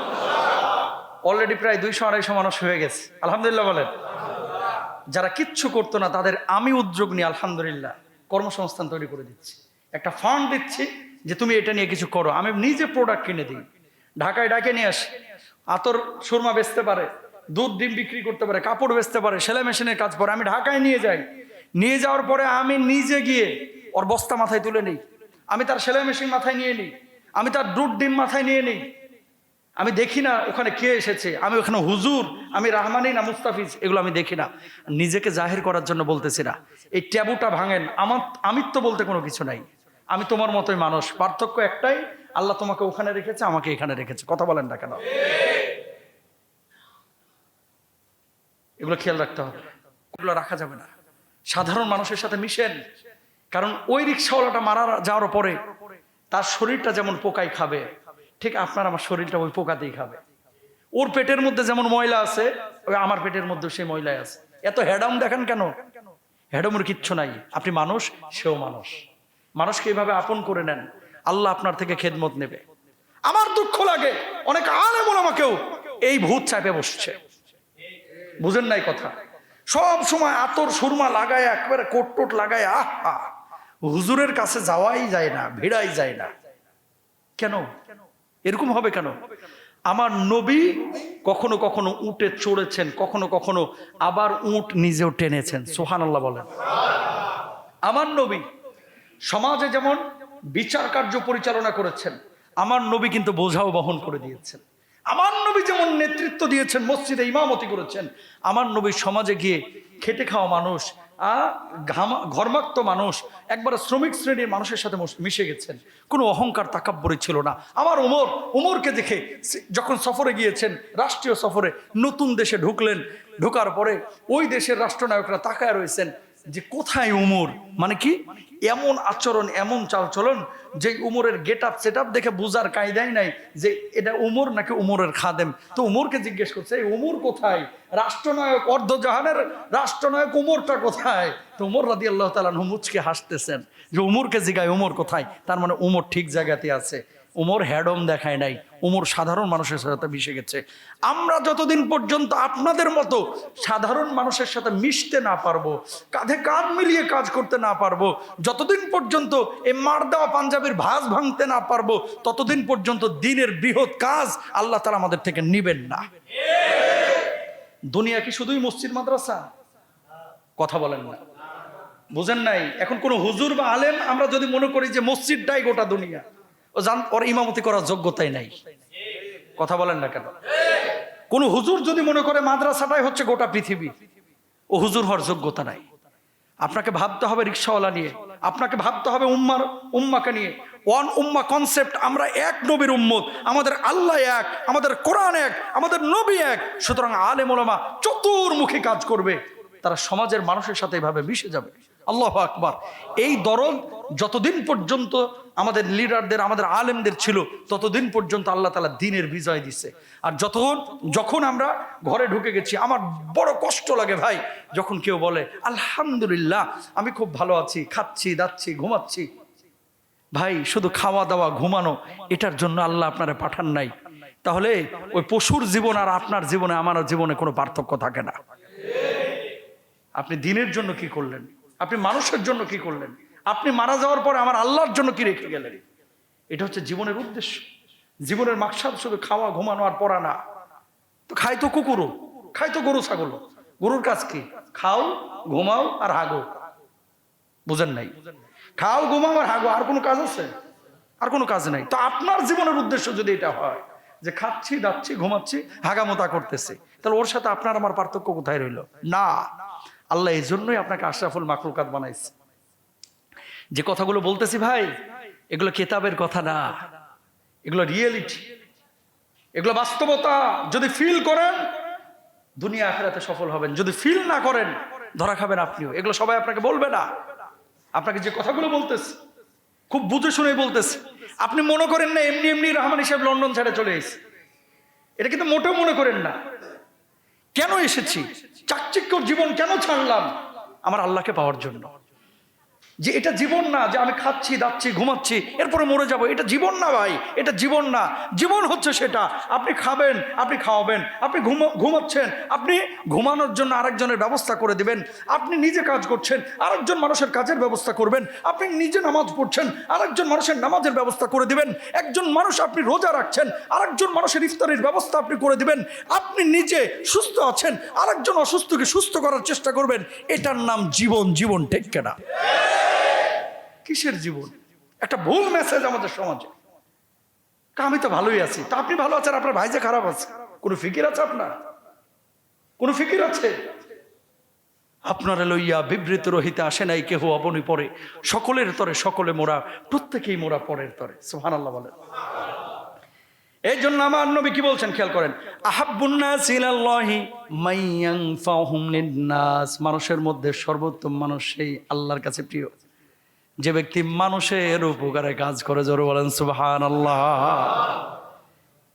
অলরেডি প্রায় 200-250 মানুষ হয়ে গেছে, আলহামদুলিল্লাহ বলেন। যারা কিচ্ছু করতো না তাদের আমি উদ্যোগ নিয়ে আলহামদুলিল্লাহ কর্মসংস্থান তৈরি করে দিচ্ছি। একটা ফান্ড দিচ্ছি যে তুমি এটা নিয়ে কিছু করো। আমি নিজে প্রোডাক্ট কিনে দিই, ঢাকায় ডাকে নিয়ে আসি। আতর সুরমা বেচতে পারে, দুধ ডিম বিক্রি করতে পারে, কাপড় বেচতে পারে, সেলাই মেশিনের কাজ করে। আমি ঢাকায় নিয়ে যাই, নিয়ে যাওয়ার পরে আমি নিজে গিয়ে ওর বস্তা মাথায় তুলে নিই, আমি তার সেলাই মেশিন মাথায় নিয়ে নিই, আমি তার দুধ ডিম মাথায় নিয়ে নিই। আমি দেখি না ওখানে কে এসেছে, আমি ওখানে হুজুর, আমি রাহমানি না মুস্তাফিজ, এগুলো আমি দেখি না। নিজেকে জাহির করার জন্য বলতেছি না। এই ট্যাবুটা ভাঙেন। আমিত্ব বলতে কোনো কিছু নাই। আমি তোমার মতোই মানুষ, পার্থক্য একটাই, আল্লাহ তোমাকে ওখানে রেখেছে, আমাকে এখানে রেখেছে। কথা বলেন না কেন? এগুলো খেয়াল রাখতে হবে, এগুলো রাখা যাবে না। সাধারণ মানুষের সাথে মিশেন, কারণ ওই রিক্সাওয়ালাটা মারা যাওয়ার পরে তার শরীরটা যেমন পোকায় খাবে, ঠিক আপনার আমার শরীরটা ওই পোকাতেই খাবে। ওর পেটের মধ্যে যেমন ময়লা আছে, ওই আমার পেটের মধ্যে সেই ময়লা আছে। এত হেডাম দেখেন কেন? হেডামের কিচ্ছু নাই। আপনি মানুষ, সেও মানুষ। মানুষকে এইভাবে আপন করে নেন, আল্লাহ আপনার থেকে খেদমত নেবে। আমার দুঃখ লাগে, অনেক আলেম ওলামাকেও এই ভূত চাপে বসছে। বুঝেন নাই কথা? সব সময় আতর সুরমা লাগায়, একবারে কোট টোট লাগায়, আহা, হুজুরের কাছে যাওয়াই যায় না, ভিড়াই যায় না। কেন এরকম হবে কেন? আমার নবী কখনো কখনো উটে চড়েছেন, কখনো কখনো আবার উট নিজেও টেনেছেন। সুবহানাল্লাহ বলেন। আমার নবী সমাজে যেমন বিচার কার্য পরিচালনা করেছেন, আমার নবী কিন্তু বোঝাও বহন করে দিয়েছেন। আমার নবী যেমন নেতৃত্ব দিয়েছেন, মসজিদে ইমামতি করেছেন, আমার নবী সমাজে গিয়ে খেটে খাওয়া মানুষ, ঘর্মাক্ত মানুষ, একবার শ্রমিক শ্রেণীর মানুষের সাথে মিশে গেছেন। কোনো অহংকার তাকাব্বরি ছিল না। আমার উমরকে দেখে যখন সফরে গিয়েছেন, রাষ্ট্রীয় সফরে নতুন দেশে ঢুকলেন, ঢোকার পরে ওই দেশের রাষ্ট্রনায়করা তাকায় রয়েছেন যে কোথায় উমর, মানে কি এমন আচরণ, এমন চালচলন যে উমরের গেট আপ সেট আপ দেখে বুঝার কায়দাই নাই যে এটা উমর নাকি উমরের খাদেম। তো উমরকে জিজ্ঞেস করছে, এই উমর কোথায়? রাষ্ট্রনায়ক, অর্ধজাহানের রাষ্ট্রনায়ক উমরটা কোথায়? তো উমর রাদিয়াল্লাহু তাআলা আনহু মুচকে হাসতেছেন যে উমরকে জিগায় উমর কোথায়, তার মানে উমর ঠিক জায়গাতে আছে। উমর হ্যাডম দেখায় নাই, উমর সাধারণ মানুষের সাথে মিশে গেছে। আমরা যতদিন পর্যন্ত আপনাদের মতো সাধারণ মানুষের সাথে মিশতে না পারবো, কাঁধে কাঁধ মিলিয়ে কাজ করতে না পারবো, যতদিন পর্যন্ত এই মার দেওয়া পাঞ্জাবির ভাঁজ ভাঙতে না পারবো, ততদিন পর্যন্ত দিনের বৃহৎ কাজ আল্লাহ তাআলা আমাদের থেকে নিবেন না। দুনিয়া কি শুধুই মসজিদ মাদ্রাসা? কথা বলেন না, বুঝেন নাই? এখন কোন হুজুর বা আলেম আমরা যদি মনে করি যে মসজিদটাই গোটা দুনিয়া, ওর ইমামতি করার যোগ্যতাই নাই। কথা বলেন না কেন? কোন হুজুর যদি মনে করে মাদ্রাসাটাই হচ্ছে গোটা পৃথিবী, ও হুজুর হওয়ার যোগ্যতা নাই। আপনাকে ভাবতে হবে রিকশাওয়ালা নিয়ে, আপনাকে ভাবতে হবে উম্মাকে নিয়ে। ওয়ান উম্মা কনসেপ্ট, আমরা এক নবীর উম্মত, আমাদের আল্লাহ এক, আমাদের কোরআন এক, আমাদের নবী এক। সুতরাং আলেম ওলামা চতুর্মুখী কাজ করবে, তারা সমাজের মানুষের সাথে এভাবে মিশে যাবে। আল্লাহু আকবার। এই দরদ যতদিন পর্যন্ত আমাদের লিডারদের, আমাদের আলেমদের ছিল, ততদিন পর্যন্ত আল্লাহ তাআলা দ্বীনের বিজয় দিছে। আর যখন আমরা ঘরে ঢুকে গেছি, আমার বড় কষ্ট লাগে ভাই যখন কেউ বলে আলহামদুলিল্লাহ আমি খুব ভালো আছি, খাচ্ছি দাচ্ছি ঘুমাচ্ছি। ভাই শুধু খাওয়া দাওয়া ঘুমানো এটার জন্য আল্লাহ আপনারে পাঠান নাই। তাহলে ওই পশুর জীবন আর আপনার জীবনে, আমার জীবনে কোনো পার্থক্য থাকে না। আপনি দ্বীনের জন্য কি করলেন? আপনি মানুষের জন্য কি করলেন? আপনি মারা যাওয়ার পরে আমার আল্লাহর জন্য কি রেখে গেলেন? এটা হচ্ছে জীবনের উদ্দেশ্য। জীবনের মাকসাদ শুধু খাওয়া ঘুমানো আর পড়া না। তো খাই তো কুকুরও, খাই তো গরু ছাগল। গরুর কাজ কি? খাও, ঘুমাও আর হাগো। বুঝেন নাই? খাও, ঘুমাও আর হাগো, আর কোনো কাজ আছে? আর কোনো কাজ নাই। তো আপনার জীবনের উদ্দেশ্য যদি এটা হয় যে খাচ্ছি দাচ্ছি ঘুমাচ্ছি হাগামোতা করতেছি, তাহলে ওর সাথে আপনার আমার পার্থক্য কোথায় রইল? না, আল্লাহ এই জন্যই আপনাকে আশরাফুল মাখলুকাত বানাইছে। যে কথাগুলো বলতেছি ভাই, এগুলো কিতাবের কথা না, এগুলো রিয়েলিটি, এগুলো বাস্তবতা। যদি ফিল করেন দুনিয়া আখিরাতে সফল হবেন, যদি ফিল না করেন ধরা খাবেন আপনিও। এগুলো সবাই আপনাকে বলবে না। আপনাকে যে কথাগুলো বলতেছে খুব বুঝে শুনেই বলতেছে। আপনি মনে করেন না এমনি এমনি রহমান সাহেব লন্ডন ছেড়ে চলে এসেছে, এটা কিন্তু মোটেও মনে করেন না। কেন এসেছি? চাকচিক্যর জীবন কেন ছাড়লাম? আমার আল্লাহকে পাওয়ার জন্য। যে এটা জীবন না যে আমি খাচ্ছি দাচ্ছি ঘুমাচ্ছি এরপরে মরে যাব, এটা জীবন না ভাই, এটা জীবন না। জীবন হচ্ছে সেটা আপনি খাবেন, আপনি খাওয়াবেন, আপনি ঘুমাচ্ছেন, আপনি ঘুমানোর জন্য আরেকজনের ব্যবস্থা করে দিবেন, আপনি নিজে কাজ করছেন আরেকজন মানুষের কাজের ব্যবস্থা করবেন, আপনি নিজে নামাজ পড়ছেন আরেকজন মানুষের নামাজের ব্যবস্থা করে দিবেন, একজন মানুষ আপনি রোজা রাখছেন আরেকজন মানুষের ইফতারের ব্যবস্থা আপনি করে দিবেন, আপনি নিজে সুস্থ আছেন আরেকজন অসুস্থকে সুস্থ করার চেষ্টা করবেন। এটার নাম জীবন। জীবন ঠিক কিনা? কিসের জীবন? একটা ভুল মেসেজ আমাদের সমাজে। আমি তো ভালোই আছি, তা আপনি ভালো আছেন, আপনার ভাই যে খারাপ আছে, কোন ফিকির আছে? আপনার কোন ফিকির আছে? আপনারা লইয়া বিবৃত রহিতে আসে নাই কেহ অবনী পরে, সকলের তরে সকলে মোরা, প্রত্যেকেই মোরা পরের তরে। সুবহানাল্লাহ বলেন। এই জন্য আমার নবী কি বলছেন খেয়াল করেন, আহাব্বুন নাস ইলাল্লাহি মাইয়ানফাহুম লিন-নাস, মানুষের মধ্যে সর্বোত্তম মানুষ সেই আল্লাহর কাছে প্রিয় যে ব্যক্তি মানুষের উপকারে কাজ করে। জোরে বলেন সুবহানাল্লাহ।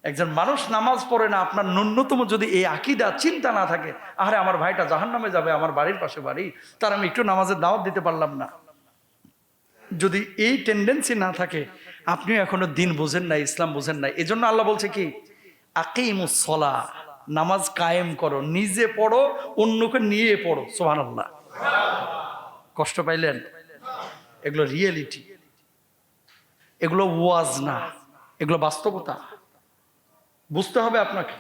একজন মানুষ নামাজ পড়ে না, আপনার ন্যূনতম যদি এই আকীদা চিন্তা না থাকে, আরে আমার ভাইটা জাহান্নামে যাবে, আমার বাড়ির পাশে বাড়ি, তার আমি একটু নামাজের দাওয়াত দিতে পারলাম না, যদি এই টেন্ডেন্সি না থাকে, আপনিও এখনো দিন বোঝেন না, ইসলাম বোঝেন না। এজন্য আল্লাহ বলছে কি, আকিমুস সালাহ, নামাজ কায়েম করো, নিজে পড়ো, অন্যকে নিয়ে পড়ো। সুবহানাল্লাহ। কষ্ট পাইলেন? এগুলো রিয়েলিটি, এগুলো ওয়াজ না, এগুলো বাস্তবতা। বুঝতে হবে আপনাকে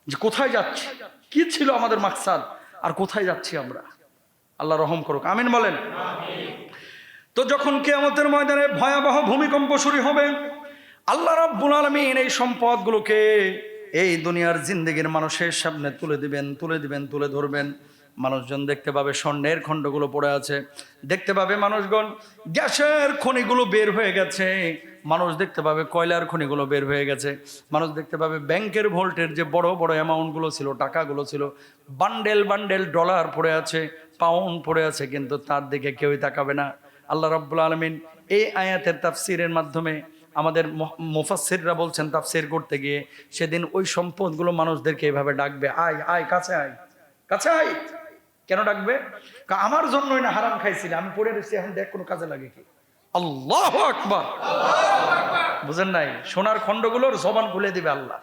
যে কোথায় যাচ্ছি, কি ছিল আমাদের মাকসাদ, আর কোথায় যাচ্ছি আমরা। আল্লাহ রহম করুক, আমিন বলেন। তো যখন কিয়ামতের ময়দানে ভয়াবহ ভূমিকম্প শুরু হবে, আল্লাহ রাব্বুল আলামিন এই সম্পদগুলোকে এই দুনিয়ার জিন্দেগির মানুষের সামনে তুলে ধরবেন। মানুষজন দেখতে পাবে স্বর্ণের খণ্ডগুলো পড়ে আছে, দেখতে পাবে মানুষগণ গ্যাসের খনিগুলো বের হয়ে গেছে, মানুষ দেখতে পাবে কয়লার খনিগুলো বের হয়ে গেছে, মানুষ দেখতে পাবে ব্যাংকের ভোল্টের যে বড় বড় অ্যামাউন্টগুলো ছিল, টাকাগুলো ছিল, বান্ডেল বান্ডেল ডলার পড়ে আছে, পাউন্ড পড়ে আছে, কিন্তু তার দিকে কেউই তাকাবে না। আল্লাহ রাব্বুল আলামিন এই আয়াতের তাফসিরের মাধ্যমে আমাদের মুফাসসিররা বলছেন, তাফসির করতে গিয়ে সেদিন ওই সম্পদগুলো মানুষদেরকে এইভাবে ডাকবে, আয় আয়, কাছে আয়, কাছে আয়। কেন ডাকবে? আমার জন্যই না হারাম খাইছিলি, আমি পড়ে রয়েছি, এখন দেখ কোনো কাজে লাগে কি। আল্লাহু আকবার, বুঝেন নাই? সোনার খণ্ডগুলোর জবান খুলে দিবে আল্লাহ,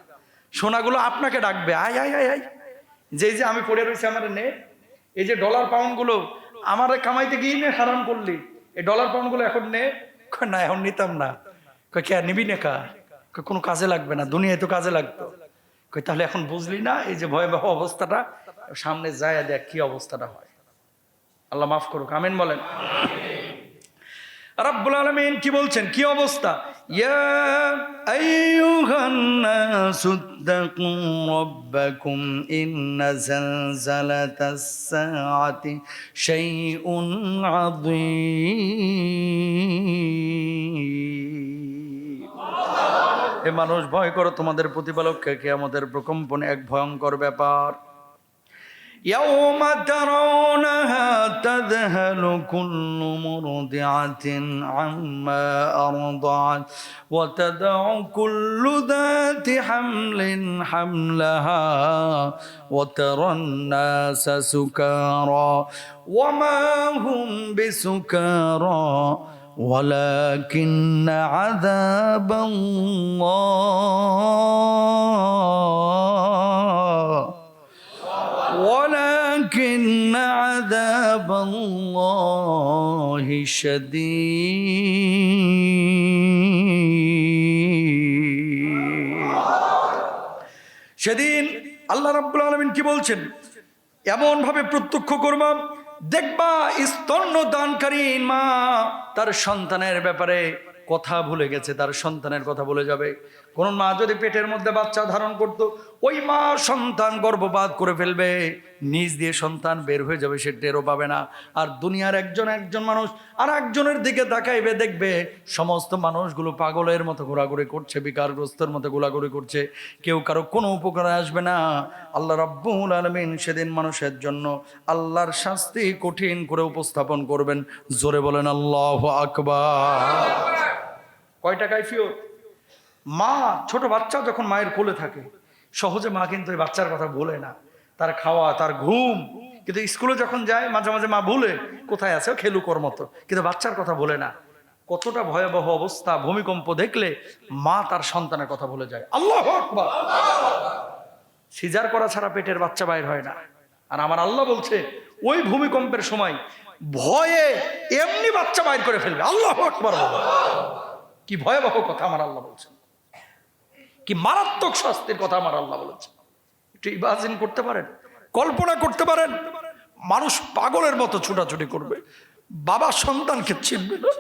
সোনাগুলো আপনাকে ডাকবে, আয় আয় আয় আয়, যে আমি পড়ে রয়েছি আমার নে, এই যে ডলার পাউন্ড গুলো আমার কামাইতে গিয়ে নে, হারাম করলি, এই ডলার পাউন্ড গুলো এখন নে। না এখন নিতাম না। কে নিবি না? কোনো কাজে লাগবে না, দুনিয়ায় তো কাজে লাগতো। তাহলে এখন বুঝলি না এই যে ভয়াবহ অবস্থাটা, সামনে যায় দেখ কি অবস্থাটা হয়। আল্লাহ মাফ করুক, আমিন বলেন। রাব্বুল আলামিন কি বলছেন, কি অবস্থা? ইয়া আইয়ুহান নাসুত্তাকু রাব্বাকুম ইন্না জালজালাতাস সাআতি শাইউন আযীম। এ মানুষ, ভয় করো তোমাদের প্রতিপালককে, কিয়ামতের প্রকম্পন এক ভয়ঙ্কর ব্যাপার। يوم ترونها تذهل كل مرضعة عما أرضعت وتضع كل ذات حمل حملها وترى الناس سكارى وما هم بسكارى ولكن عذاب الله ولكن عذاب الله شديد। সেদিন আল্লাহ রাব্বুল আলামিন কি বলছেন? এমন ভাবে প্রত্যক্ষ করবা, দেখবা স্তন্যদানকারী মা তার সন্তানের ব্যাপারে কথা ভুলে গেছে, তার সন্তানের কথা বলে যাবে। কোন মা যদি পেটের মধ্যে বাচ্চা ধারণ করত, ওই মা সন্তান গর্ভপাত করে ফেলবে, নিজ দিয়ে সন্তান বের হয়ে যাবে, সে টেরও পাবে না। আর দুনিয়ার একজন মানুষ আর একজনের দিকে তাকাইবে, দেখবে সমস্ত মানুষগুলো পাগলের মতো ঘোরাঘুরি করছে, বিকারগ্রস্তের মতো ঘোরাঘুরি করছে, কেউ কারো কোনো উপকারে আসবে না। আল্লাহ রাব্বুল আলামিন সেদিন মানুষের জন্য আল্লাহর শাস্তি কঠিন করে উপস্থাপন করবেন। জোরে বলেন আল্লাহু আকবার। কয়টা কাইফিয়ত? মা, ছোট বাচ্চা যখন মায়ের কোলে থাকে, সহজে মা কিন্তু এই বাচ্চার কথা বলে না, তার খাওয়া, তার ঘুম। কিন্তু স্কুলে যখন যায় মাঝে মাঝে মা ভুলে, কোথায় আছে, খেলুকর মতো, কিন্তু বাচ্চার কথা বলে না। কতটা ভয়াবহ অবস্থা! ভূমিকম্প দেখলে মা তার সন্তানের কথা ভুলে যায়। আল্লাহু আকবার। সিজার করা ছাড়া পেটের বাচ্চা বাইর হয় না। আর আমার আল্লাহ বলছে ওই ভূমিকম্পের সময় ভয়ে এমনি বাচ্চা বাইর করে ফেলবে। আল্লাহু আকবার। কি ভয়াবহ কথা আমার আল্লাহ বলছেন, কি মারাত্মক শাস্তির কথা আমার আল্লাহ বলেছেন। একটু ইমাজিন করতে পারেন, কল্পনা করতে পারেন? মানুষ পাগলের মতো ছুটাছুটি করবে, বাবা সন্তানকে চিনবে না,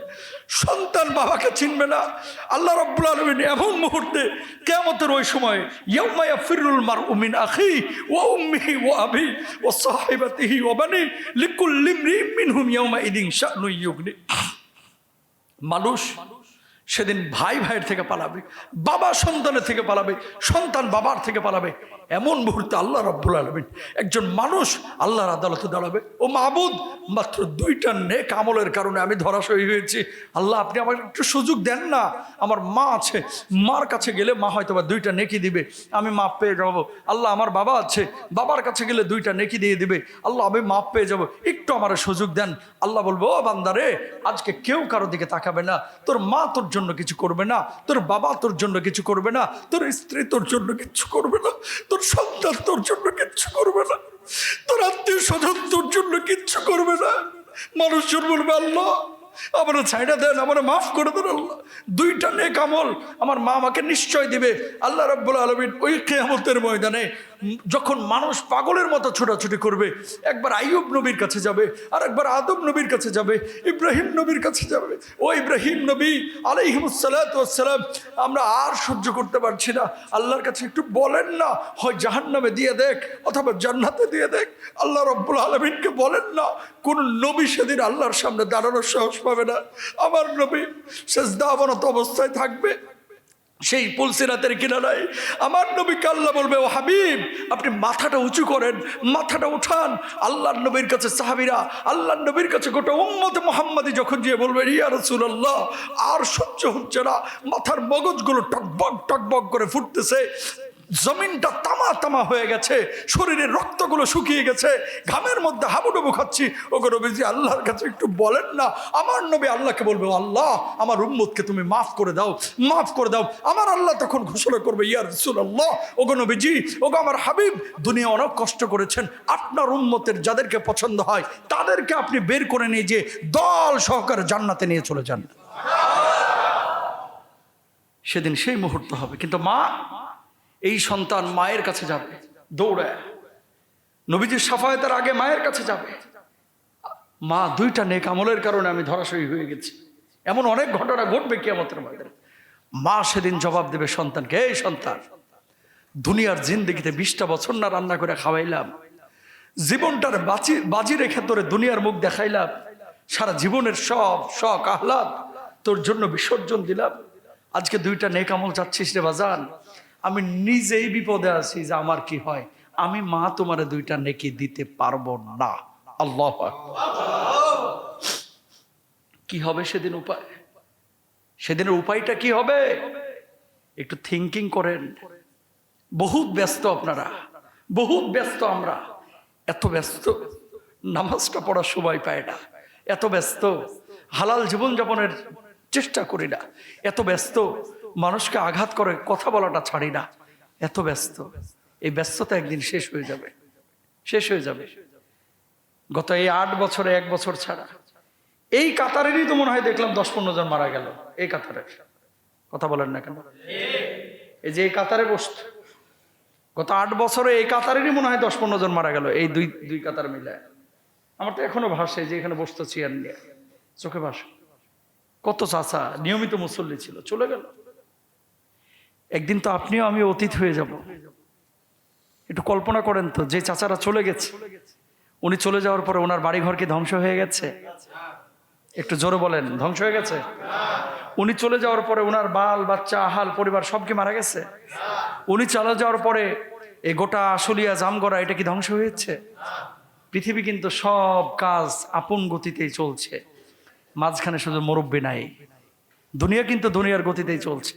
সন্তান বাবাকে চিনবে না। আল্লাহ রাব্বুল আলামিন এমন মুহূর্তে, কিয়ামতের ওই সময়, ইয়াউমা ইয়াফিরুল মারউ মিন আখিহি ওয়া উম্মিহি ওয়া আবিহি ওয়া সাহিবাতিহি ওয়া বানিহি লিকুল্লি ইমরিইন মিনহুম ইয়াউমা ইদিন শা'নুন ইউগনি। মানুষ সেদিন ভাই ভাইয়ের থেকে পালাবে, বাবা সন্তানের থেকে পালাবে, সন্তান বাবার থেকে পালাবে। এমন মুহূর্তে আল্লাহ রাব্বুল আলামিন একজন মানুষ আল্লাহর আদালতে দাঁড়াবে, ও মাবুদ, মাত্র 2টা নেক আমলের কারণে আমি ধরাশয়ী হয়েছি। আল্লাহ, আপনি আমার একটু সুযোগ দেন না। আমার মা আছে, মার কাছে গেলে মা হয়তো বা 2টা নেকি দিবে, আমি মাপ পেয়ে যাব। আল্লাহ, আমার বাবা আছে, বাবার কাছে গেলে 2টা নেকি দিয়ে দিবে, আল্লাহ আমি মাপ পেয়ে যাব, একটু আমার সুযোগ দেন। আল্লাহ বলবো, ও বান্দারে, আজকে কেউ কারো দিকে তাকাবে না, তোর মা তোর জন্য কিছু করবে না, তোর বাবা তোর জন্য কিছু করবে না, তোর স্ত্রী তোর জন্য কিছু করবে না, তোর সন্তান তোর জন্য কিচ্ছু করবে না, তোর আত্মীয় স্বজন তোর জন্য কিচ্ছু করবে না। মানুষজন বলবে, আল্লাহ আমার ছাইড়া দেন, আমার মাফ করে দেন আল্লাহ। দুইটা নেক আমল আমার মা আমাকে নিশ্চয় দিবে আল্লাহ রাব্বুল আলামিন ওই কিয়ামতের ময়দানে। যখন মানুষ পাগলের মতো ছোটাছুটি করবে, একবার আইয়ুব নবীর কাছে যাবে, আর একবার আদম নবীর কাছে যাবে, ইব্রাহিম নবীর কাছে যাবে। ও ইব্রাহিম নবী আলাইহিমুসসালাতু ওয়াসসালাম, আমরা আর সহ্য করতে পারছি না, আল্লাহর কাছে একটু বলেন না, হয় জাহান্নামে দিয়ে দেখ অথবা জান্নাতে দিয়ে দেখ। আল্লাহ রাব্বুল আলামিনকে বলেন না। কোন নবী সেদিন আল্লাহর সামনে দাঁড়ানোর সাহস পাবে না। আমার নবী সেজদা অবনত অবস্থায় থাকবে সেই পুলসিরাতের কিনারায়। আমার নবীকে আল্লাহ বলবে, ও হাবিব আপনি মাথাটা উঁচু করেন, মাথাটা উঠান। আল্লাহর নবীর কাছে সাহাবীরা, আল্লাহর নবীর কাছে গোটা উম্মতে মুহাম্মাদি যখন গিয়ে বলবেন, ইয়া রাসূলুল্লাহ আর সহ্য হচ্ছে না, মাথার মগজগুলো টকবক টকবক করে ফুটতেছে, জমিনটা তামা তামা হয়ে গেছে, শরীরের রক্তগুলো শুকিয়ে গেছে, ঘামের মধ্যে হাবুডুবু খাচ্ছি, ওগো নবীজি আল্লাহর কাছে একটু বলেন না। আমার নবী আল্লাহকে বলবে, আল্লাহ আমার উম্মতকে তুমি মাফ করে দাও, মাফ করে দাও। আমার আল্লাহ তখন ঘোষণা করবে, ইয়া রাসূলুল্লাহ ওগো নবীজি, ওগো আমার হাবিব, দুনিয়া অনেক কষ্ট করেছেন, আপনার উম্মতের যাদেরকে পছন্দ হয় তাদেরকে আপনি বের করে নিয়ে যে দল সহকারে জান্নাতে নিয়ে চলে যান। সেদিন সেই মুহূর্ত হবে। কিন্তু মা, এই সন্তান মায়ের কাছে যাবে দৌড়ায়, নবীজির শাফায়াতের আগে মায়ের কাছে যাবে। মা দুইটা নেক আমলের কারণে আমি ধরাশয়ী হয়ে গেছি, এমন অনেক ঘটনা ঘটবে কিয়ামতের ময়দানে। মা সেদিন জবাব দেবে সন্তানকে, এই সন্তান, দুনিয়ার জিন্দেগিতে 20টা বছর না রান্না করে খাওয়াইলাম, জীবনটার বাজি রেখে তোরে দুনিয়ার মুখ দেখাইলাম, সারা জীবনের সব শখ আহ্লাদ তোর জন্য বিসর্জন দিলাম, আজকে দুইটা নেক আমল চাচ্ছিস রে বাজান। আমি নিজেই বিপদে আছি যে আমার কি হয়, আমি মা তোমারে দুইটা নেকি দিতে পারবো না। আল্লাহু আকবার। কি হবে সেদিন উপায়? সেদিনের উপায়টা কি হবে? একটু থিঙ্কিং করেন। বহুত ব্যস্ত আপনারা, বহুত ব্যস্ত আমরা, এত ব্যস্ত নামাজটা পড়ার সময় পায় না, এত ব্যস্ত হালাল জীবনযাপনের চেষ্টা করি না, এত ব্যস্ত মানুষকে আঘাত করে কথা বলাটা ছাড়ি না, এত ব্যস্ত। এই ব্যস্ততা একদিন শেষ হয়ে যাবে, শেষ হয়ে যাবে। গত এই 8 বছরে 1 বছর ছাড়া এই কাতারেরই তো মনে হয় দেখলাম 10-15 জন মারা গেল। এই কাতারের কথা বলেন না কেন? এই যে এই কাতারে বসত, গত 8 বছরে এই কাতারেরই মনে হয় 10-15 জন মারা গেল, এই দুই কাতার মিলে। আমার তো এখনো ভাসে যে এখানে বসতো চেয়ার নিয়ে, চোখে ভাসে। কত চাচা নিয়মিত মুসল্লি ছিল, চলে গেল। একদিন তো আপনিও আমি অতীত হয়ে যাব। একটু কল্পনা করেন তো, যে চাচারা চলে গেছে, উনি চলে যাওয়ার পরে ওনার বাড়িঘর কি ধ্বংস হয়ে গেছে? একটু জোরে বলেন, ধ্বংস হয়ে গেছে? উনি চলে যাওয়ার পরে ওনার বাল বাচ্চা আহাল পরিবার সব কি মারা গেছে? উনি চলে যাওয়ার পরে এই গোটা আশুলিয়া জামগড়া এটা কি ধ্বংস হয়েছে? পৃথিবী কিন্তু সব কাজ আপন গতিতেই চলছে, মাঝখানে শুধু মুরব্বি নাই। দুনিয়া কিন্তু দুনিয়ার গতিতেই চলছে।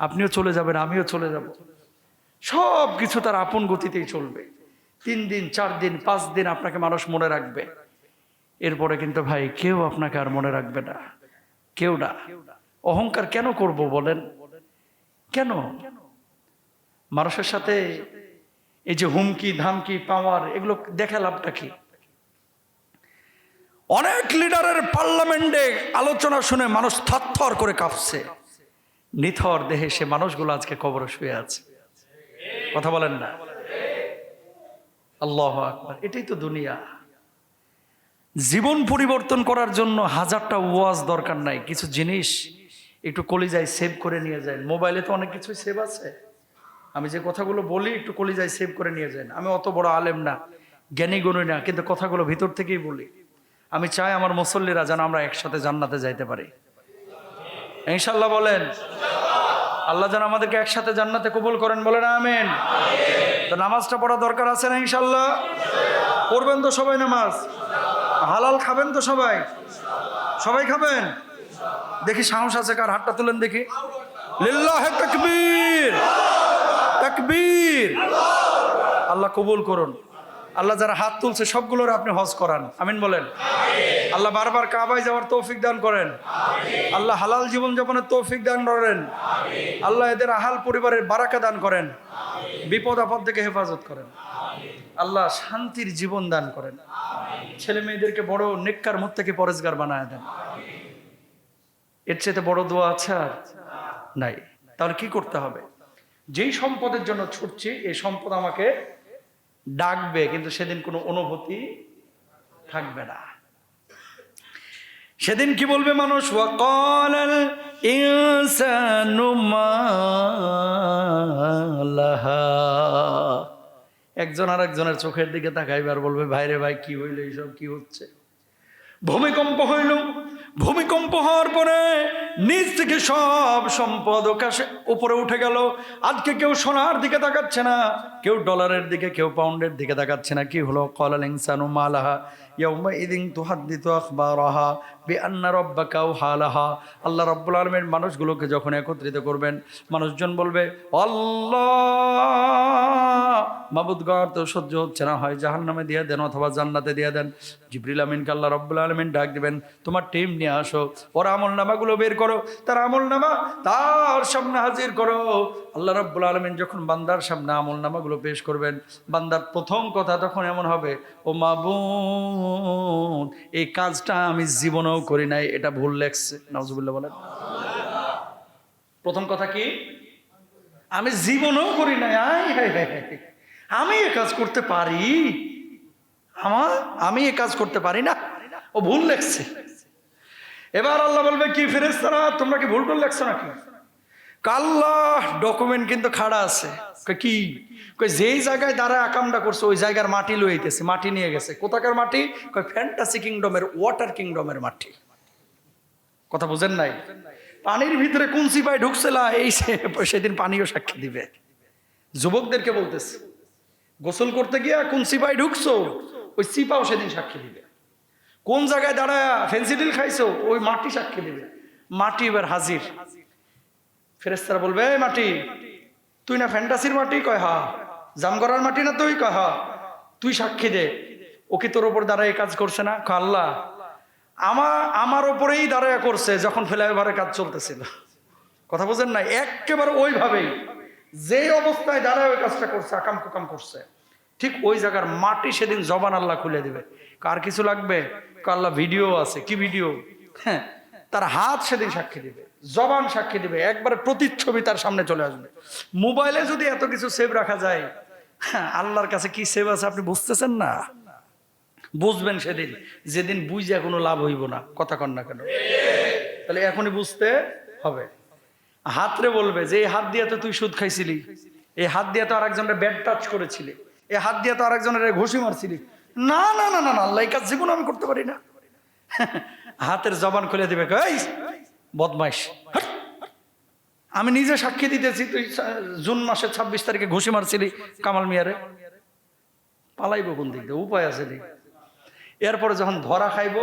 আপনিও চলে যাবেন, আমিও চলে যাব, সব কিছু তার আপন গতিতেই চলবে। 3 দিন 4 দিন 5 দিন আপনাকে মানুষ মনে রাখবে, এরপরে কিন্তু ভাই কেউ আপনাকে আর মনে রাখবে না, কেউ না। অহংকার কেন করব বলেন? কেন? মানুষের সাথে এই যে হুমকি ধামকি পাওয়ার, এগুলো দেখে লাভটা কি? অনেক লিডারের পার্লামেন্টে আলোচনা শুনে মানুষ থরথর করে কাঁপছে, নিথর দেহে সে মানুষগুলো আজকে কবরে শুয়ে আছে। কথা বলেন না? আল্লাহু আকবার। এটাই তো দুনিয়া। জীবন পরিবর্তন করার জন্য 1000টা ওয়াজ দরকার নাই, কিছু জিনিস একটু কলিজায় সেভ করে নিয়ে যায়। মোবাইলে তো অনেক কিছু সেভ আছে, আমি যে কথাগুলো বলি একটু কলিজায় সেভ করে নিয়ে যান। আমি অত বড় আলেম না, জ্ঞানী গুণী না, কিন্তু কথাগুলো ভিতর থেকেই বলি। আমি চাই আমার মুসল্লিরা যেন আমরা একসাথে জান্নাতে যাইতে পারি, ইনশাআল্লাহ। বলেন আল্লাহ যেন আমাদেরকে একসাথে জান্নাতে কবুল করেন, বলেন আমিন। তো নামাজটা পড়া দরকার আছে না? ইনশাআল্লাহ পড়বেন তো সবাই নামাজ? হালাল খাবেন তো সবাই? সবাই খাবেন? দেখি সাহস আছে কার, হাতটা তুলেন দেখি। লিল্লাহি তাকবীর, তাকবীর। আল্লাহ কবুল করুন। আল্লাহ যারা হাত তুলছে সবগুলোর আপনি হজ করান, আমিন বলেন। আল্লাহ বারবার কাবায় যাওয়ার তৌফিক দান করেন। আল্লাহ হালাল জীবনযাপনের তৌফিক দান করেন। আল্লাহ এদের আহাল পরিবারের বারাকা দান করেন, বিপদ আপদ থেকে হেফাজত করেন। আল্লাহ শান্তির জীবন দান করেন। ছেলে মেয়েদেরকে বড় নেককার মুত্তাকি পরেজগার বানায় দেন। এর চেয়ে বড় দোয়া আছে আর নাই। তাহলে কি করতে হবে? যেই সম্পদের জন্য ছুটছি এই সম্পদ আমাকে ডাকবে, কিন্তু সেদিন কোনো অনুভূতি থাকবে না। সেদিন কি বলবে মানুষ? ওয়াকালাল ইনসানু মা লাহা। একজন আর একজনের চোখের দিকে তাকাইবার বলবে, ভাইরে ভাই কি হইল, এইসব কি হচ্ছে? ভূমিকম্প হইল, ভূমিকম্প হওয়ার পরে নিচ থেকে সব সম্পদ আকাশে উপরে উঠে গেল। আজকে কেউ সোনার দিকে তাকাচ্ছে না, কেউ ডলারের দিকে, কেউ পাউন্ডের দিকে তাকাচ্ছে না। কি হলো? ক্বালাল ইনসানু মা লাহা ইয়াউমাইযিন তুহাদ্দিসু আখবারাহা বিআন্না রাব্বাকা আওহালাহা। আল্লাহ রাব্বুল আলামিন মানুষগুলোকে যখন একত্রিত করবেন, মানুষজন বলবে, আল্লাহ মাবুদ গর তো সহ্য হচ্ছে না, হয় জাহান্নামে দিয়ে দেন অথবা জান্নাতে দিয়ে দেন। জিবরিল আমিনকে আল্লাহ রাব্বুল আলামিন ডাক দিবেন, তোমার টিম নিয়ে আসো, ওর আমলনামাগুলো বের করো, তার আমলনামা তার সামনে হাজির করো। আল্লাহ রাব্বুল আলামিন যখন বান্দার সামনে আমলনামাগুলো পেশ করবেন, বান্দার প্রথম কথা তখন এমন হবে, ও মাবুদ এই কাজটা আমি জীবনেও করি নাই, এটা ভুল লেখছে। নাউজুবিল্লাহ বলেন। প্রথম কথা কি? আমি জীবনেও করি নাই। আমি এ কাজ করতে পারি? আমি এ কাজ করতে পারি না, ও ভুল লেখছে। এবার আল্লাহ বলবে, কি ফেরেশতারা তোমরা কি ভুল টুল লেখছো নাকি? আল্লাহ ডকুমেন্ট কিন্তু খাড়া আছে। কি? যেই জায়গায় দ্বারা আকামটা করছে ওই জায়গার মাটি লইতেছে, মাটি নিয়ে গেছে। কোথাকার মাটি? ফ্যান্টাসি কিংডমের, ওয়াটার কিংডমের মাটি। কথা বুঝেন নাই? পানির ভিতরে কোন সিপাই ঢুকছিলা, এই সেদিন পানিও সাক্ষী দিবে। যুবকদেরকে বলতেছে, গোসল করতে গিয়া কোন সিপাই ঢুকছো, ওই সিপাও সেদিন সাক্ষী দিবে। কোন জায়গায় দাঁড়ায় ফেন্সিডিল খাইছো, ওই মাটি সাক্ষী দিবে। মাটি এবার হাজির। ফেরেশতারা বলবে, এই মাটি তুই না ফ্যান্টাসির মাটি? কয় হা। জামগড়ার মাটি না তুই? কয় হা। তুই সাক্ষী দে, ও কি তোর ওপর দাঁড়ায় কাজ করছে না? কয় আল্লাহ আমার ওপরেই দাঁড়ায় করছে যখন ফ্লাইওভারের কাজ চলতেছিল। কথা বুঝেন না? একেবারে ওইভাবেই যে অবস্থায় দাঁড়ায় ওই কাজটা করছে, আকাম কুকাম করছে, ঠিক ওই জায়গার মাটি সেদিন জবান আল্লাহ খুলে দিবে। কার কিছু লাগবে? আল্লাহ ভিডিও আছে। কি ভিডিও? হ্যাঁ, তার হাত সেদিন সাক্ষী দিবে, জবান সাক্ষী দিবে, একবারে প্রতিচ্ছবি তার সামনে চলে আসবে। মোবাইলে যদি এত কিছু সেভ রাখা যায়, হ্যাঁ, আল্লাহর কাছে কি সেভ আছে আপনি বুঝতেছেন না? বুঝবেন সেদিন, যেদিন বুঝে কোনো লাভ হইব না। কথা কন না কেন? তাহলে এখনই বুঝতে হবে। হাতরে বলবে যে এই হাত দিয়ে তো তুই সুদ খাইছিলি, এই হাত দিয়ে তো আরেকজনের ব্যাড টাচ করেছিলি, এই হাত দিয়ে তো আরেকজনের ঘুষি মারছিলি। না না না না না, আল্লাহ এই কাজ জীবন আমি করতে পারি না। হাতের জবান খুলে দিবে, এই বদমাইশ, আমি নিজে সাক্ষী দিতেছি তুই জুন মাসের 26 তারিখে ঘুষি মারছিলি কামাল মিয়ারে। পালাইব কোন দিক দিয়ে? উপায় আছে নি? এরপরে যখন ধরা খাইব,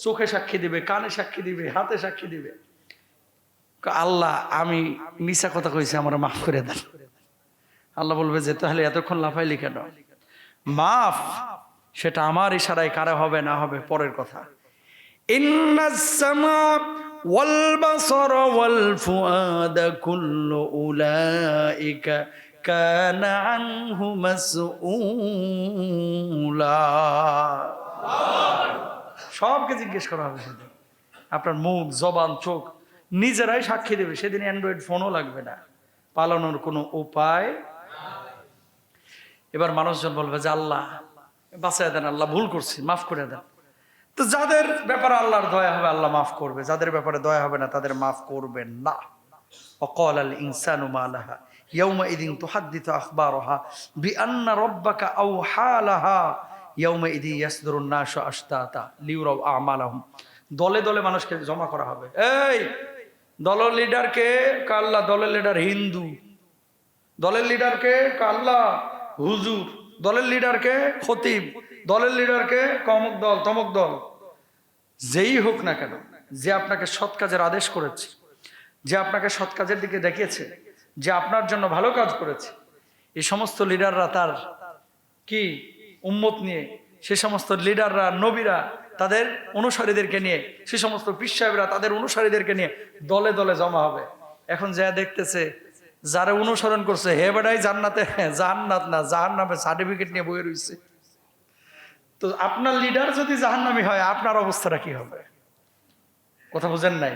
চোখে সাক্ষী দিবে, কানে সাক্ষী দিবে, হাতে সাক্ষী দিবে, আল্লাহ আমি মিছা কথা কইছি, আমার মাফ করে দেন। আল্লাহ বলবে যে তাহলে এতক্ষণ লাফাইলি কেন? মাফ সেটা আমার ইশারায়, কারা হবে না হবে পরের কথা। ইন্নাস সামা ওয়াল বাসারা ওয়াল ফুআদা কুল্লু উলাইকা কানা আনহু মাসউলা। সবকে জিজ্ঞেস করা হবে সেদিন। আপনার মুখ, জবান, চোখ নিজেরাই সাক্ষী দেবে। সেদিন অ্যান্ড্রয়েড ফোনও লাগবে না, পালানোর কোনো উপায়। এবার মানুষজন বলবে যে আল্লাহ বাঁচায় দেন, আল্লাহ ভুল করছি, মাফ করে দেন। তো যাদের ব্যাপারে আল্লাহর দয়া হবে আল্লাহ মাফ করবে, যাদের ব্যাপারে দয়া হবে না তাদের মাফ করবেন না। ওয়াকালাল ইনসানু মা লাহা ইয়াউমাইযিন তুহাদ্দিসু আখবারাহা বিআন্না রাব্বাকা আওহালাহা ইয়াউমাইযিন ইয়াসদুরুন নাসু আশতাতা লিউরাউ আমালাহুম। দলে দলে মানুষকে জমা করা হবে। এই দলের লিডারকে? আল্লাহ দলের লিডার হিন্দু। দলের লিডারকে? আল্লাহ হুজুর। দলের লিডারকে? খতিব। দলের লিডারকে? অমুক দল তমুক দল। যেই হোক না কেন, যে আপনাকে সৎ কাজের আদেশ করেছে, যে আপনাকে সৎ কাজের দিকে দেখিয়েছে, যে আপনার জন্য ভালো কাজ করেছে, এই সমস্ত লিডাররা তার কি উম্মত নিয়ে, সে সমস্ত লিডাররা নবীরা তাদের অনুসারীদেরকে নিয়ে, সে সমস্ত পীর সাহেবরা তাদের অনুসারীদেরকে নিয়ে দলে দলে জমা হবে। এখন যা দেখতেছে যারা অনুসরণ করছে, হে বেটাই জান্নাতে, জান্নাত না জাহান্নামে সার্টিফিকেট নিয়ে বয়ে রয়েছে। তো আপনার লিডার যদি জাহান্নামী হয় আপনার অবস্থাটা কি হবে? কথা বুঝেন নাই?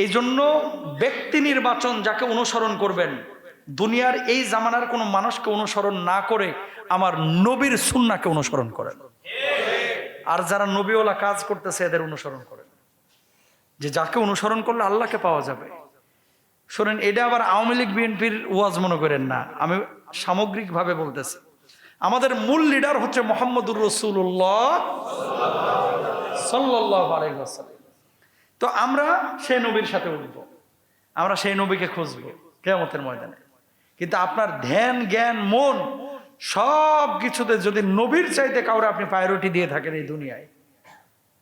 এই জন্য ব্যক্তি নির্বাচন যাকে অনুসরণ করবেন, দুনিয়ার এই জামানার কোনো মানুষকে অনুসরণ না করে আমার নবীর সুন্নাহকে অনুসরণ করেন। আর যারা নবীওয়ালা কাজ করতেছে এদের অনুসরণ করেন, যে যাকে অনুসরণ করলে আল্লাহকে পাওয়া যাবে। শোনেন, এটা আবার আওয়ামী লীগ বিএনপির ওয়াজ মনে করেন না, আমি সামগ্রিকভাবে বলতেছি। আমাদের মূল লিডার হচ্ছে মুহাম্মদুর রাসূলুল্লাহ সাল্লাল্লাহু আলাইহি ওয়াসাল্লাম। তো আমরা সেই নবীর সাথে উঠব, আমরা সেই নবীকে খুঁজব কিয়ামতের ময়দানে। কিন্তু আপনার ধ্যান, জ্ঞান, মন সব কিছুতে যদি নবীর চাইতে কাউরে আপনি প্রায়োরিটি দিয়ে থাকেন এই দুনিয়ায়,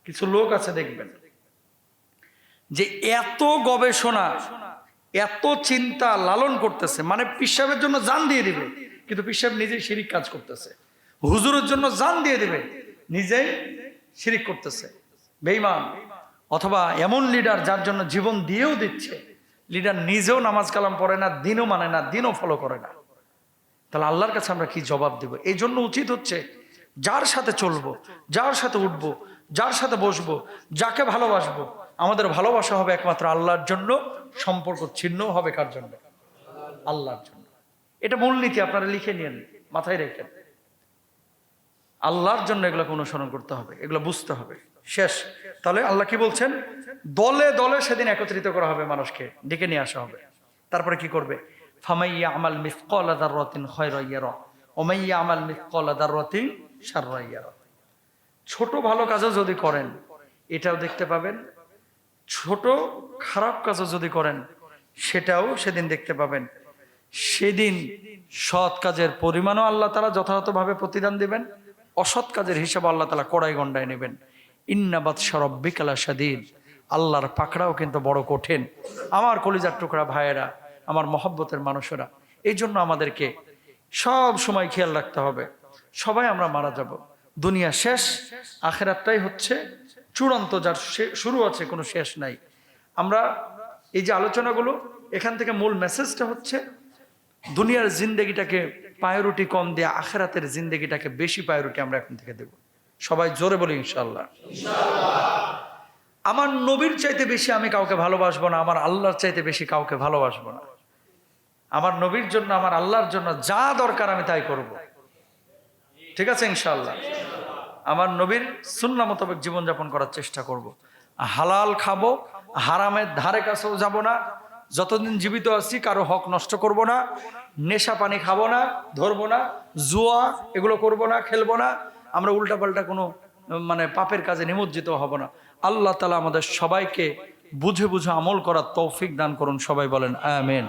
কিছু লোক আছে দেখবেন যে এত গবেষণা, এত চিন্তা লালন করতেছে, মানে পিশাবের জন্য জান দিয়ে দিবে, কিন্তু পিশাব নিজেই শিরিক কাজ করতেছে। হুজুরের জন্য জান দিয়ে দিবে, নিজেই শিরিক করতেছে, বেঈমান। অথবা এমন লিডার যার জন্য জীবন দিয়েও দিচ্ছে, লিডার নিজেও নামাজ কালাম পড়ে না, দিনও মানে না, দিনও ফলো করে না। তাহলে আল্লাহর কাছে আমরা কি জবাব দেব? এই জন্য উচিত হচ্ছে যার সাথে চলবো, যার সাথে উঠবো, যার সাথে বসবো, যাকে ভালোবাসবো, আমাদের ভালোবাসা হবে একমাত্র আল্লাহর জন্য, সম্পর্ক ছিন্ন হবে কার জন্য? আল্লাহর জন্য। এটা মূলনীতি, আপনারা লিখে নিন, মাথায় রেখেন। আল্লাহর জন্য এগুলোকে অনুসরণ করতে হবে, এগুলো বুঝতে হবে। শেষ। তাহলে আল্লাহ কি বলছেন? দলে দলে সেদিন একত্রিত করা হবে, মানুষকে ডেকে নিয়ে আসা হবে। তারপরে কি করবে? ফামাইয়া আমাল মিসকালা যাররাতিন খায়রান ইয়ারা ওয়া মাইয়া আমাল মিসকালা যাররাতিন শাররান ইয়ারা। ছোট ভালো কাজও যদি করেন এটাও দেখতে পাবেন, ছোট খারাপ কাজও যদি করেন সেটাও সেদিন দেখতে পাবেন। সেদিন সৎ কাজের পরিমাণও আল্লাহ তাআলা যথাযথভাবে প্রতিদান দিবেন, অসৎ কাজের হিসাব আল্লাহ তাআলা কড়াই গন্ডায় নেবেন। ইন্না বাতশা রাব্বিকা লাশাদীদ। আল্লাহর পাকড়াও কিন্তু বড় কঠিন। আমার কলিজার টুকরা ভাইয়েরা, আমার মহব্বতের মানুষেরা, এই জন্য আমাদেরকে সব সময় খেয়াল রাখতে হবে, সবাই আমরা মারা যাব, দুনিয়া শেষ, আখিরাতটাই হচ্ছে চূড়ান্ত, যার শুরু আছে কোনো শেষ নাই। আমরা এই যে আলোচনাগুলো, এখান থেকে মূল মেসেজটা হচ্ছে দুনিয়ার জিন্দেগিটাকে প্রায়োরিটি কম দিয়ে আখিরাতের জিন্দেগিটাকে বেশি প্রায়োরিটি আমরা এখন থেকে দেব। সবাই জোরে বলি ইনশাআল্লাহ। আমার নবীর চাইতে বেশি আমি কাউকে ভালোবাসবো না, আমার আল্লাহর চাইতে বেশি কাউকে ভালোবাসবো না। আমার নবীর জন্য, আমার আল্লাহর জন্য যা দরকার আমি তাই করব, ঠিক আছে ইনশাআল্লাহ। আমার নবীর সুন্নাহ মোতাবেক জীবনযাপন করার চেষ্টা করব। হালাল খাবো, হারামের ধারে কাছেও যাব না, যতদিন জীবিত আছি কারো হক নষ্ট করব না, নেশা পানি খাবো না, ধরবো না, জুয়া এগুলো করব না, খেলবো না, আমরা উল্টাপাল্টা কোনো মানে পাপের কাজে নিমজ্জিত হব না। আল্লাহ তাআলা আমাদের সবাইকে বুঝে বুঝে আমল করার তৌফিক দান করুন, সবাই বলেন আমিন।